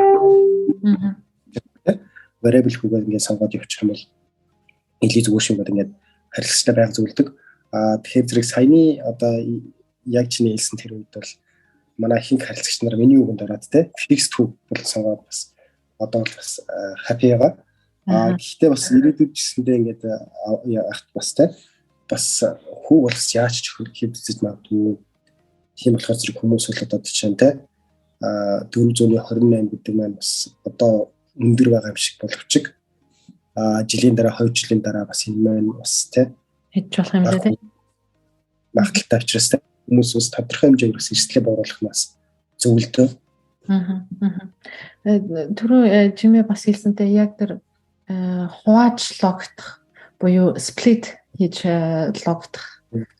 Speaker 2: variable хүүгээ ингээд сонгоод явуучих юм бол илүү зүгээр шиг байна ингээд харилцагчтай байг зөвлөдөг. Тэгэхээр зэрэг саяны одоо яг чиний хэлсэн тэр үед бол манай ихэнх харилцагч нар миний үгэнд ороод те fixed hub бол сонгоод бас одоо бол бас happy байгаа. Гэхдээ бас ирээдүйд гэсэндээ ингээд яахт бас те бас хүү бол яаж ч хэвдэж магадгүй. Тийм болохоор зэрэг хүмүүс бол одоо чинь те 428 гэдэг маань бас одоо өндөр байгаа юм шиг боловч жилийн дараа 2 жилийн дараа бас энэ маань бас тий
Speaker 1: хийж болох юм лээ тий
Speaker 2: магадaltaй учраас хүмүүс бас тодорхой хэмжээгээр бас эрсдлээ бууруулах нь бас зөвлөдөө.
Speaker 1: Түрүү Жимээ бас хэлсэнтэй яг тэр хувааж логдох буюу split хийж логдох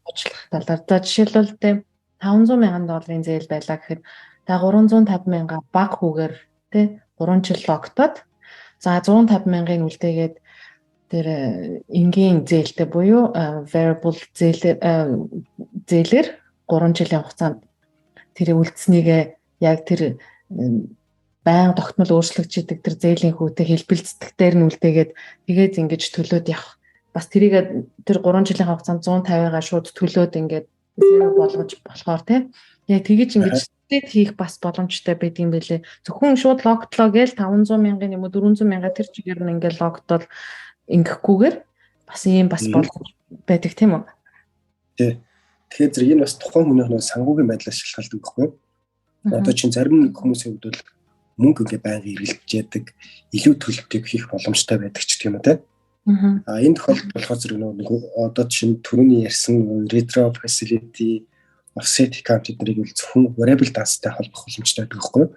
Speaker 1: ажиллах талаар за жишээлбэл тий $500,000 зээл байлаа гэхэд та 350,000 бага хүүгээр тий 3 жил логдоод за 150,000-ын үлдээгээд тэр энгийн зээлтэй буюу variable зээлээр 3 жилийн хугацаанд тэр үлдсэнийг яг тэр байнга тогтмол өөрчлөгдөж идэг тэр зээлийн хүүтэй хэлбэлцдэгтээр нь үлдээгээд тэгээд ингэж төлөөд явах. Бас тэрийг тэр 3 жилийн хугацаанд 150-аа шууд төлөөд ингээд зээл болгож болохоор тий. Яг тэгэж ингэж хийх бас боломжтой байдгийн байлээ. Зөвхөн шууд логдлоо гээл 500,000 юм уу 400,000 тэр чигээр нь ингээд логдол ингэхгүйгээр бас ийм бас боломж байдаг тийм үү?
Speaker 2: Тэгэхээр зэрэг энэ бас тухайн хүний санхүүгийн байдлаас шалтгаалдаг байхгүй юу? Одоо чинь зарим хүмүүсийн хувьд бол мөнгө ингээ байнга эргэлдэж яадаг, илүү төлөвтэй хийх боломжтой байдаг ч гэх юм уу те. Энэ тохиолдолд болохоор зэрэг нөгөө одоо чинь түрүүний ярьсан retro facility, offset account гэдгийг бол зөвхөн variable dance-тай холбох боломжтой байдаг байхгүй юу?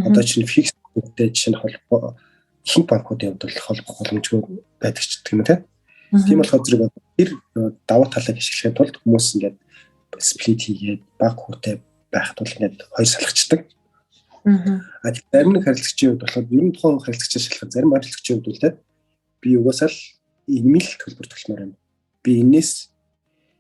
Speaker 2: Одоо чинь fixed account-тэй чинь холбоо ихэнх банкуудын хувьд бол холбох боломжгүй байдаг ч гэх юм уу те. Тийм болохоор зэрэг тэр давуу талыг ашиглахын тулд хүмүүс ингээд split хийгээд баг хүүтэй байхад бол ингээд хоёр салгачдаг. Зарим нэг харилцагчийн хувьд болохоор ер нь тухайн харилцагчаас шалтгаалж зарим харилцагчийн хувьд бол би угаасаа л нэмэлт төлбөр төлмөр юм. Би энэс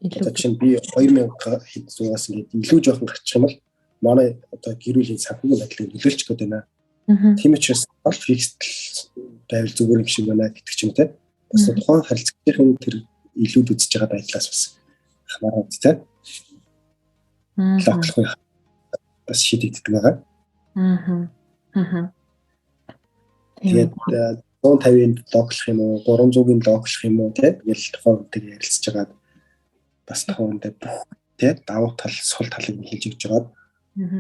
Speaker 2: одоо чинь би 2000 хэд зугаас ингээд илүү жоохон гарчих юм бол манай одоо гэр бүлийн санхүүгийн байдлыг нөлөөлчих гээд байна. Тийм учраас бол fixed байвал зүгээр юм шиг байна гэдэг ч юм те. Бас тухайн харилцагчийн тэр илүүд үзэж байгаа байдлаас бас хамаарат те. Локлох бас шийдэгддэг байгаа. Тэгээд 150-ын локлох юм уу, 300-ийн локлох юм уу те. Тэгэл тухайн үнэтэйг ярилцж байгаа бас тухайн үнэтэй бүх те давуу тал, сул талыг хэлж өгч байгаа.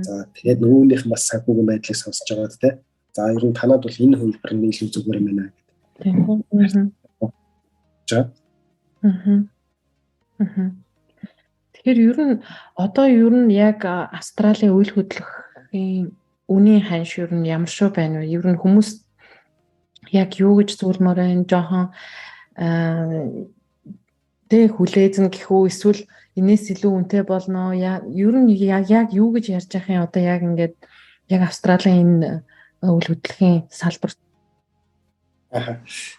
Speaker 2: За тэгээд нөгөөнийх нь бас санхүүгийн байдлыг сонсож байгаа те. За ер нь танад бол энэ хувилбар нь илүү зүгээр юм байна гэдэг.
Speaker 1: Тэгэхээр ер нь одоо яг Австралийн үйл хөдлөхийн үнийн ханш ер нь ямар шүү байна вэ? Ер нь хүмүүс яг юу гэж зөвлөмөр байна? Жохон тэг хүлээзэн гэх үү эсвэл энэс илүү үнэтэй болно. Ер нь яг юу гэж ярьж байгаа юм одоо яг ингээд яг Австралийн энэ үйл хөдлөхийн салбар.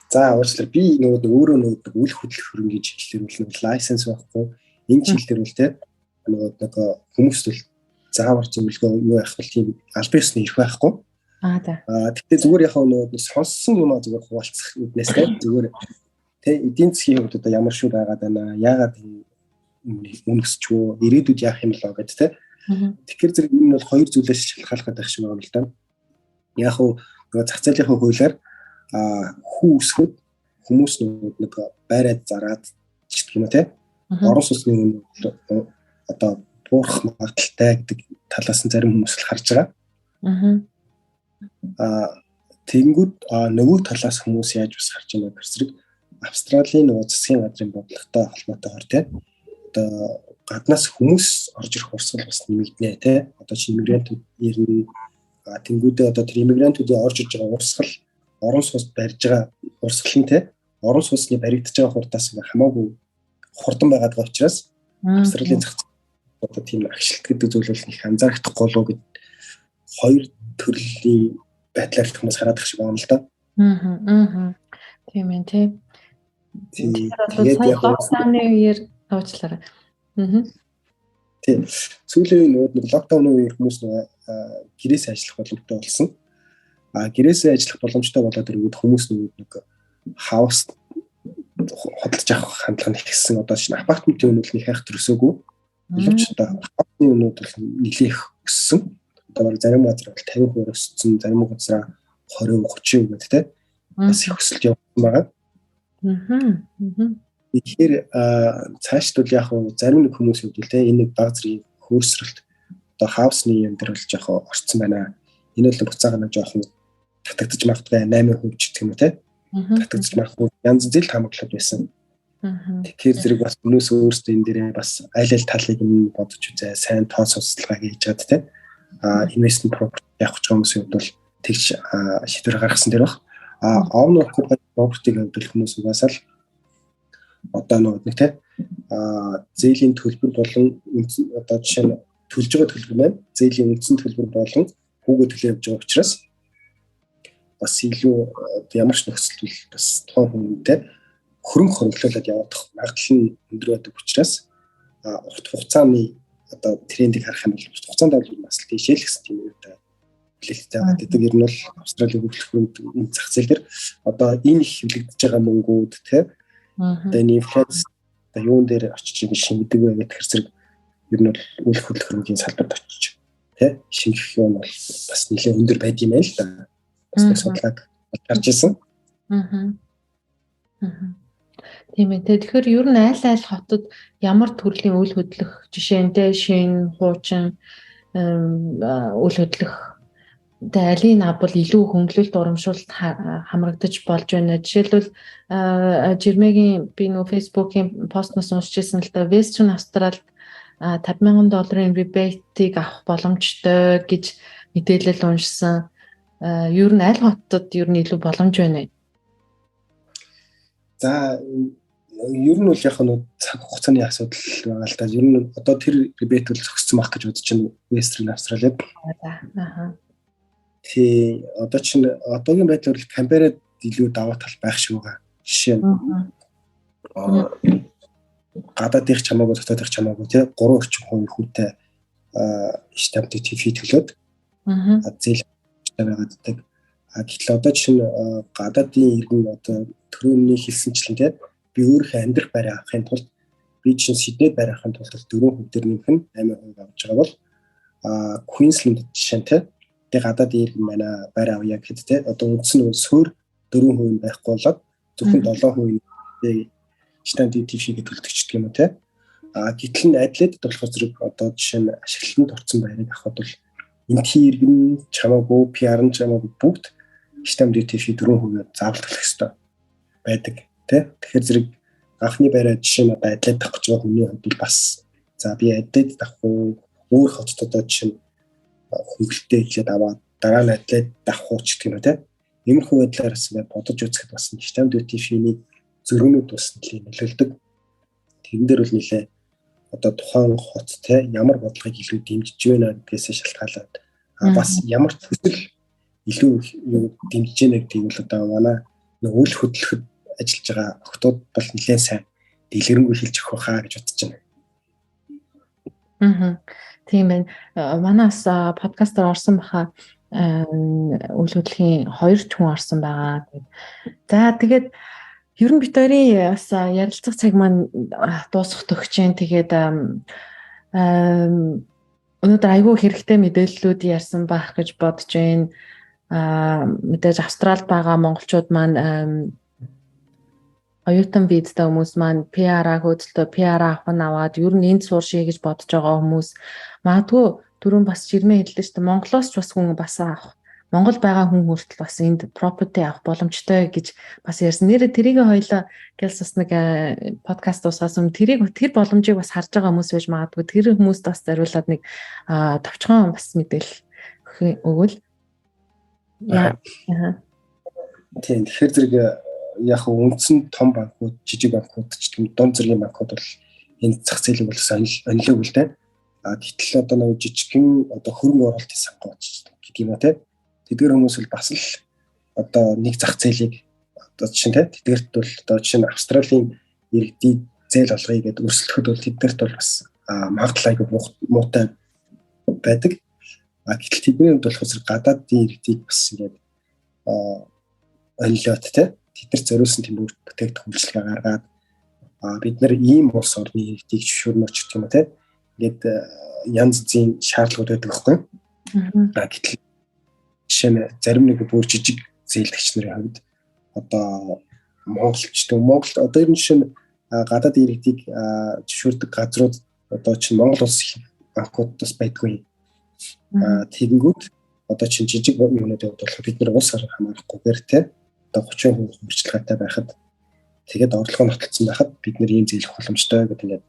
Speaker 2: За уучлаарай би өөрөө үйл хөдлөх хөрөнгөний чиглэлээр бол лайсенс байхгүй. Энэ чиглэлээр бол те нөгөө хүмүүст бол заавар зөвлөгөө юу явах бол тийм аль биесний ирэх байхгүй. Тэгтээ зүгээр яг нөгөө сонссон юм а зүгээр хуваалцах үднээс те зүгээр те эдийн засгийн хувьд одоо ямар шүү байгаад байна. Яагаад үнэсчүү ирээдүйд яах юм болоо гэдэг те. Тэгэхээр зэрэг энэ бол хоёр зүйлээс шалтгаалаад байх шиг байна л да. Яг нөгөө зах зээлийнхаа хуулиар хүү өсгөд хүмүүс нэг байраад зараад ч юм уу те. Орон сууцны үнэ одоо буурах магадaltaй гэдэг талаас нь зарим хүмүүс л харж байгаа. Тэнгүүд нөгөө талаас хүмүүс яаж бас харж байгаа гэхээр зэрэг Австралийн нөгөө засгийн газрын бодлоготой холбоотойгоор те одоо гаднаас хүмүүс орж ирэх урсгал бас нэмэгдэнэ те. Одоо чи иммигрантууд ирнэ. Тэнгүүдээ одоо тэр иммигрантуудын орж иж байгаа урсгал орон сууцд барьж байгаа урсгал нь те орон сууцны баригдаж байгаа хурдаас хамаагүй хурдан байгаад байгаа учраас Австралийн зах зээл одоо тийм агшилт гэдэг зүйл бол их анзаарахдахгүй болов гэд хоёр төрлийн байдлаар хүмүүс хараад их шиг байна л да.
Speaker 1: Тийм ээ тийм. Тэгээд яг локдауны үеэр уучлаарай.
Speaker 2: Тийм. Сүүлийн нэг локдауны үеэр хүмүүс гэрээс ажиллах боломжтой болсон. Гэрээсээ ажиллах боломжтой болоод ирээд хүмүүс нэг хаус хөдөлж авах хандлага нэгсэн. Одоо чинь апартментийн үнэл нэг хайх төрөсөөгүй. Илүүч одоо апартментийн үнүүд бол нэлээх өссөн. Одоо зарим газар бол 50% өссөн, зарим газар 20, 30% гэдэг те. Бас их өсөлт явсан байгаа. Тэгэхээр цаашд бол яг зарим нэг хүмүүс хувьд те энэ нэг баг зэргийн хөөсрөлт одоо хаусны юм дээр бол жоохон орцсон байна. Энэ бол буцаага нэг жоохон татагдчих магадгүй 8% ч гэх юм уу те. Татагдчих магадгүй янз бүр хамааглаад байсан. Тэгэхээр зэрэг бас хүмүүс өөрсдөө энэ дээрээ бас аль аль талыг нь бодож үзээ, сайн тоо судалгаа хийж чад те. Investment property явах гэж байгаа хүмүүсийн хувьд бол тэгж шийдвэр гаргасан дэр баг. On occupied property гэдэг хүмүүс угаасаа л одоо нэг те зээлийн төлбөр болон одоо жишээ нь төлж байгаа төлбөр маань зээлийн үндсэн төлбөр болон хүүгээ төлөө явж байгаа учраас бас илүү ямар ч нөхцөлд бас тухайн хүмүүнтэй хөрөнгө хөрөнгөлөлөд явах магадлал нь өндөр байдаг учраас урт хугацааны одоо трендийг харах юм бол урт хугацаанд бол бас тийшэл гэсэн тийм үү хүлээлттэй байгаа гэдэг. Ер нь бол Австралийн хөгжлийн зах зээл дээр одоо энэ их хөвлөгдөж байгаа мөнгүүд те одоо инфляц одоо юун дээр очиж ингэ шингэдэг вэ гэдэг зэрэг ер нь бол үйл хөдлөлийн салбарт очиж те шингэх юм бол бас нэлээд өндөр байд юм байна л да. Бас судалгааг гарч ирсэн.
Speaker 1: Тийм ээ. Тэгэхээр ер нь айл хотод ямар төрлийн үйл хөдлөх жишээнтэй шин, хуучин үйл хөдлөх алийг авбал илүү хөнгөлөлт урамшуулалт хамрагдаж болж байна. Жишээлбэл Жирмэгийн би нөө фейсбુકийн постноос уншижсэн л да Western Australia $50,000 rebate-ийг авах боломжтой гэж мэдээлэл уншсан. Ер нь аль хотод ер нь илүү боломж байна вэ?
Speaker 2: За ер нь бол яг нь цаг хугацааны асуудал байгаа л да. Ер нь одоо тэр rebate бол зогссон байх гэж бодож байна Western Australia-д. Тий, одоо чинь одоогийн байдлаар Камберад илүү даваа тал байх шиг байгаа. Жишээ нь гадаадынх чамаагүй дотоодынх чамаагүй тий 3% хүнтэй штамп дэвтий төлөөд зээл байгааддаг. Гэтэл одоо чинь гадаадын иргэн одоо төрөний хэлсэнчлэн тий би өөрийнхөө амьдрах байраа авахын тулд би чинь Сиднейд байр авахын тулд 4% дээр нэмэх нь 8% авч байгаа бол Queensland жишээ нь тий гадаад иргэн манай байр авъя гэхэд те одоо үндс нь суур 4% байхгүй болоод зөвхөн 7% штамп дэвтий төлөвлөгчдөг юм уу те гэтэл нь Адлайд болохоор зэрэг одоо жишээ нь ашиглалтанд орсон байрыг авахд бол энтхийн иргэн чамаагүй PR нь чамаагүй бүгд штамп дэвтий 4% заавал төлөх ёстой байдаг те тэгэхээр зэрэг анхны байраа жишээ нь одоо Адлайд авах гэж байгаа хүний хувьд бол бас за би Адлайд авах уу өөр хотод жишээ нь хөнгөлөлтөө хийлээд аваад дараа нь Адлайд авах уу гэх юм те иймэрхүү байдлаар бас бодож үзэхэд бас штамп дэвтийний зөрүүнүүд бас нөлөөлдөг. Тэрэн дээр бол нэлээ одоо тухайн хот те ямар бодлогыг илүү дэмжиж байна гэдгээс шалтгаалаад бас ямар төсөл илүү дэмжиж байна гэдгийг бол одоо манай үйл хөдлөхөд ажиллаж байгаа хотууд бол нэлээд сайн дэлгэрэнгүй хэлж өгөх хаа гэж бодож байна.
Speaker 1: Тийм байна. Манаас подкастаар орсон баха үйл хөдлөлийн 2 хүн орсон байгаа. За тэгээд ер нь бид хоёрын бас ярилцах цаг маань дуусах төгсөж байна. Тэгээд өнөөдөр айгүй хэрэгтэй мэдээллүүд ярьсан байх гэж бодож байна. Мэдээж Австралид байгаа монголчууд маань оюутан визтэй хүмүүс маань PR-аа хөөцөлтөө PR аваад ер нь энд сууршия гэж бодож байгаа хүмүүс магадгүй түрүүн бас Жирмэ хэллээ шүү дээ. Монголоос ч бас хүн бас авах. Монгол байгаа хүн хүртэл бас энд property авах боломжтой гэж бас ярьсан. Нэрээ тэрийг хоёлаа гэлс бас нэг подкаст уусгасан. Тэр боломжийг бас харж байгаа хүмүүс байж магадгүй. Тэр хүмүүст бас зориулаад нэг товчхон бас мэдээлэл өгвөл.
Speaker 2: Тийм тэгэхээр зэрэг яг үндсэн том банкуд, жижиг банкуд ч гэм дунд зэргийн банкуд бол энэ зах зээлийг бол онилог л дээ. Гэтэл одоо нэг жижигхэн одоо хөрөнгө оруулалтын санхүүч гэдэг юм уу те. Тэдгээр хүмүүс бол бас л одоо нэг зах зээлийг одоо чинь те тэдгээрт бол одоо чинь Австралийн иргэдийн зээл олгоё гэдээ өрсөлдөхөд бол тэдгээрт бол бас магадлалыг муутай байдаг. Гэтэл тэдний хувьд болохоор гадаадын иргэдийг бас ингээд онилоод те тэднэрт зориулсан тийм бүтээгдэхүүн үйлчилгээ гаргаад бид нар ийм улс орны иргэдийг зөвшөөрнөч гэх юм те ингээд янз бүрийн шаардлагууд байдаг байхгүй. Гэтэл жишээ нь зарим нэг бүр жижиг зээлдэгч нарын хувьд одоо Монголд одоо ер нь жишээ нь гадаад иргэдийг зөвшөөрдөг газрууд одоо чинь Монгол улс банкуд бас байдгүй. Тэгэнгүүт одоо чинь жижиг юмнууд явуулах бид нар улс орон хамаарахгүйгээр те одоо 30% хурцлагатай байхад тэгээд орлого нь нотолцсон байхад бид нар ийм зээлэх боломжтой гэдэг ингээд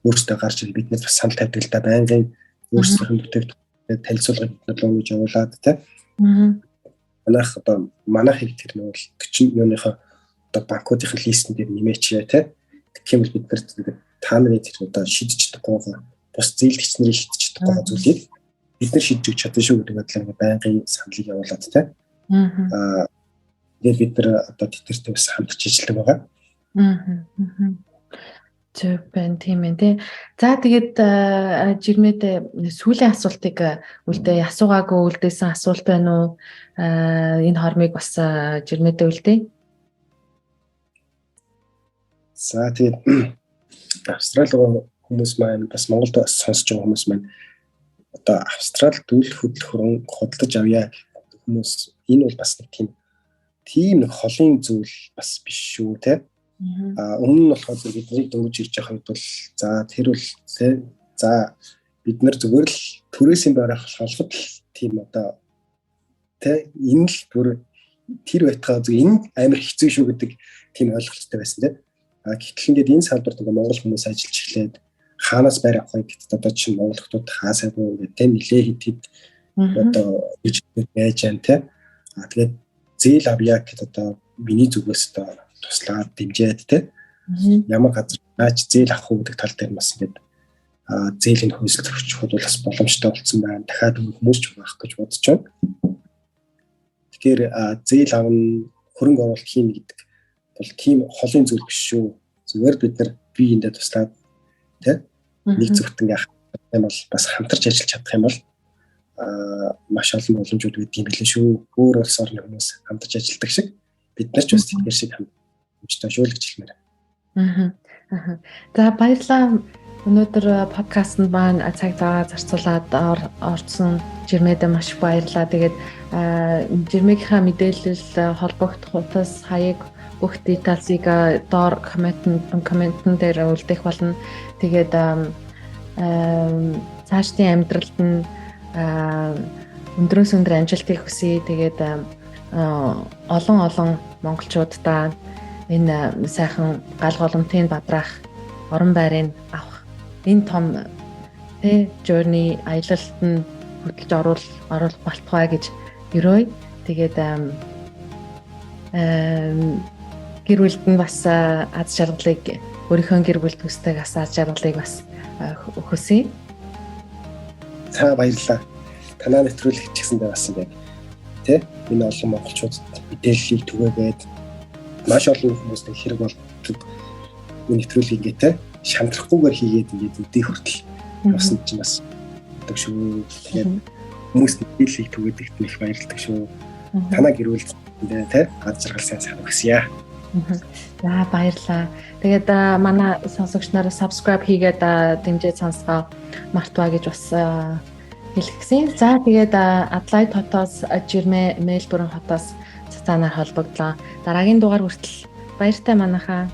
Speaker 2: өөрсдөө гарч ирэх бид нар бас санал тавьдаг л да байнгын өөрсдийн бүтээгдэхүүн танилцуулгыг бид нар л хийж явуулаад те. Манайх одоо манайхыг тэр нэг 40 юуныхаа одоо банкуудын листэн дээр нэмээч те. Тэгэх юм бол бид нар та нарын тэр одоо шийдэж чадахгүй бус зээлдэгч нарын шийдэж чадахгүй зүйлийг бид нар шийдэж өгч чадсан шүү гэдэг бодлоор ингээд байнгын саналыг явуулаад те. Тэгээд бид нар одоо тэтгэртэй бас хамтарч ажилладаг байгаа.
Speaker 1: Зөв байна тийм ээ тий. За тэгээд Жирмэдээ сүүлийн асуултыг үлдээ асуугаагүй үлдээсэн асуулт байна уу? Энэ хормыг бас Жирмэдээ үлдээ.
Speaker 2: За тэгээд Австрали хүмүүс маань бас Монголд сонсож байгаа хүмүүс маань одоо Австралид үйл хөдлөх худалдаж авъя гэх хүмүүс энэ бол бас нэг тийм нэг холын зүйл бас биш шүү те. Өмнө нь болохоор биднийг дөнгөж ирж байгаа үед бол за тэр бол за бид нар зүгээр л түрээсийн байрах холбогд тийм одоо энэ л бүр тэр байтгаа зөв энэ амар хэцүү шүү гэдэг тийм ойлголттой байсан тийм. Гэтэл ингээд энэ салбарт ингээ монгол хүмүүс ажиллаж эхлээд хаанаас байр авах гэдэгт одоо чинь монголчууд хаасаа буу гэдэг тийм нилээ хит одоо гэж байж байна тийм. Тэгээд зээл авъя гэхэд одоо миний зүгээс одоо туслаад дэмжиад тийм. Ямар газар наач зээл авах уу гэдэг тал дээр бас ингээд зээлийн хөөсөл зөрчихэд бол бас боломжтой болсон байна. Дахиад хүмүүс ч авах гэж бодож байна. Тэгэхээр зээл авна, хөрөнгө оруулалт хийн гэдэг бол тийм холын зүйл биш шүү. Зүгээр бид нар биеиндээ туслаад тийм нэг зүгт ингээ хандах юм бол бас хамтарч ажиллаж чадах юм бол маш олон боломжууд байдаг юм билээ шүү. Өөр улс орны хүмүүс хамтарч ажилладаг шиг бид нар ч бас тэр шиг хамтарч ташуулж хэлмээр.
Speaker 1: За баярлалаа. Өнөөдөр подкастт маань цаг зав зарцуулаад орсон Жирмэд маш их баярлалаа. Тэгээд Жирмэгийнхаа мэдээлэл холбогдох утас хаяг бүх деталзыг доор комментэн дээр үлдээх болно. Тэгээд цаашдын амьдралд нь өндрөөс өндөр амжилтыг хүсье. Тэгээд олон монголчуудаа энэ сайхан гал голомтын бадраах орон байрыг авах энэ том journey аялалд нь хөтлж оруулах болтугай гэж өрөөй. Тэгээд гэр бүлд нь бас аз жаргалыг өөрийнхөө гэр бүл төстэйг аз жаргалыг бас хүсье.
Speaker 2: За баярлалаа. Танаа нэвтрүүлэг хийчихсэндээ бас ингээд тий энэ олон монголчуудад мэдээллийг түгээгээд маш олон хүмүүст хэрэг болдог энэ нэвтрүүлгийг ингээд тий шантрахгүйгээр хийгээд ингээд үдээ хүртэл явсан чинь бас гэдэг шүү. Тэгээд хүмүүст мэдээллийг түгээдэгт их баярлалдаг шүү. Танаа гэр бүлдээ тий аз жаргал сайн хүсье.
Speaker 1: За баярлалаа. Тэгээд манай сонсогч нараа subscribe хийгээд дэмжиж сонсгоо мартваа гэж бас хэлгэсэн. За тэгээд Адлайд хотоос Жирмэ Мельбурн хотоос цаанаар холбогдлоо. Дараагийн дугаар хүртэл баяртай манайхаа.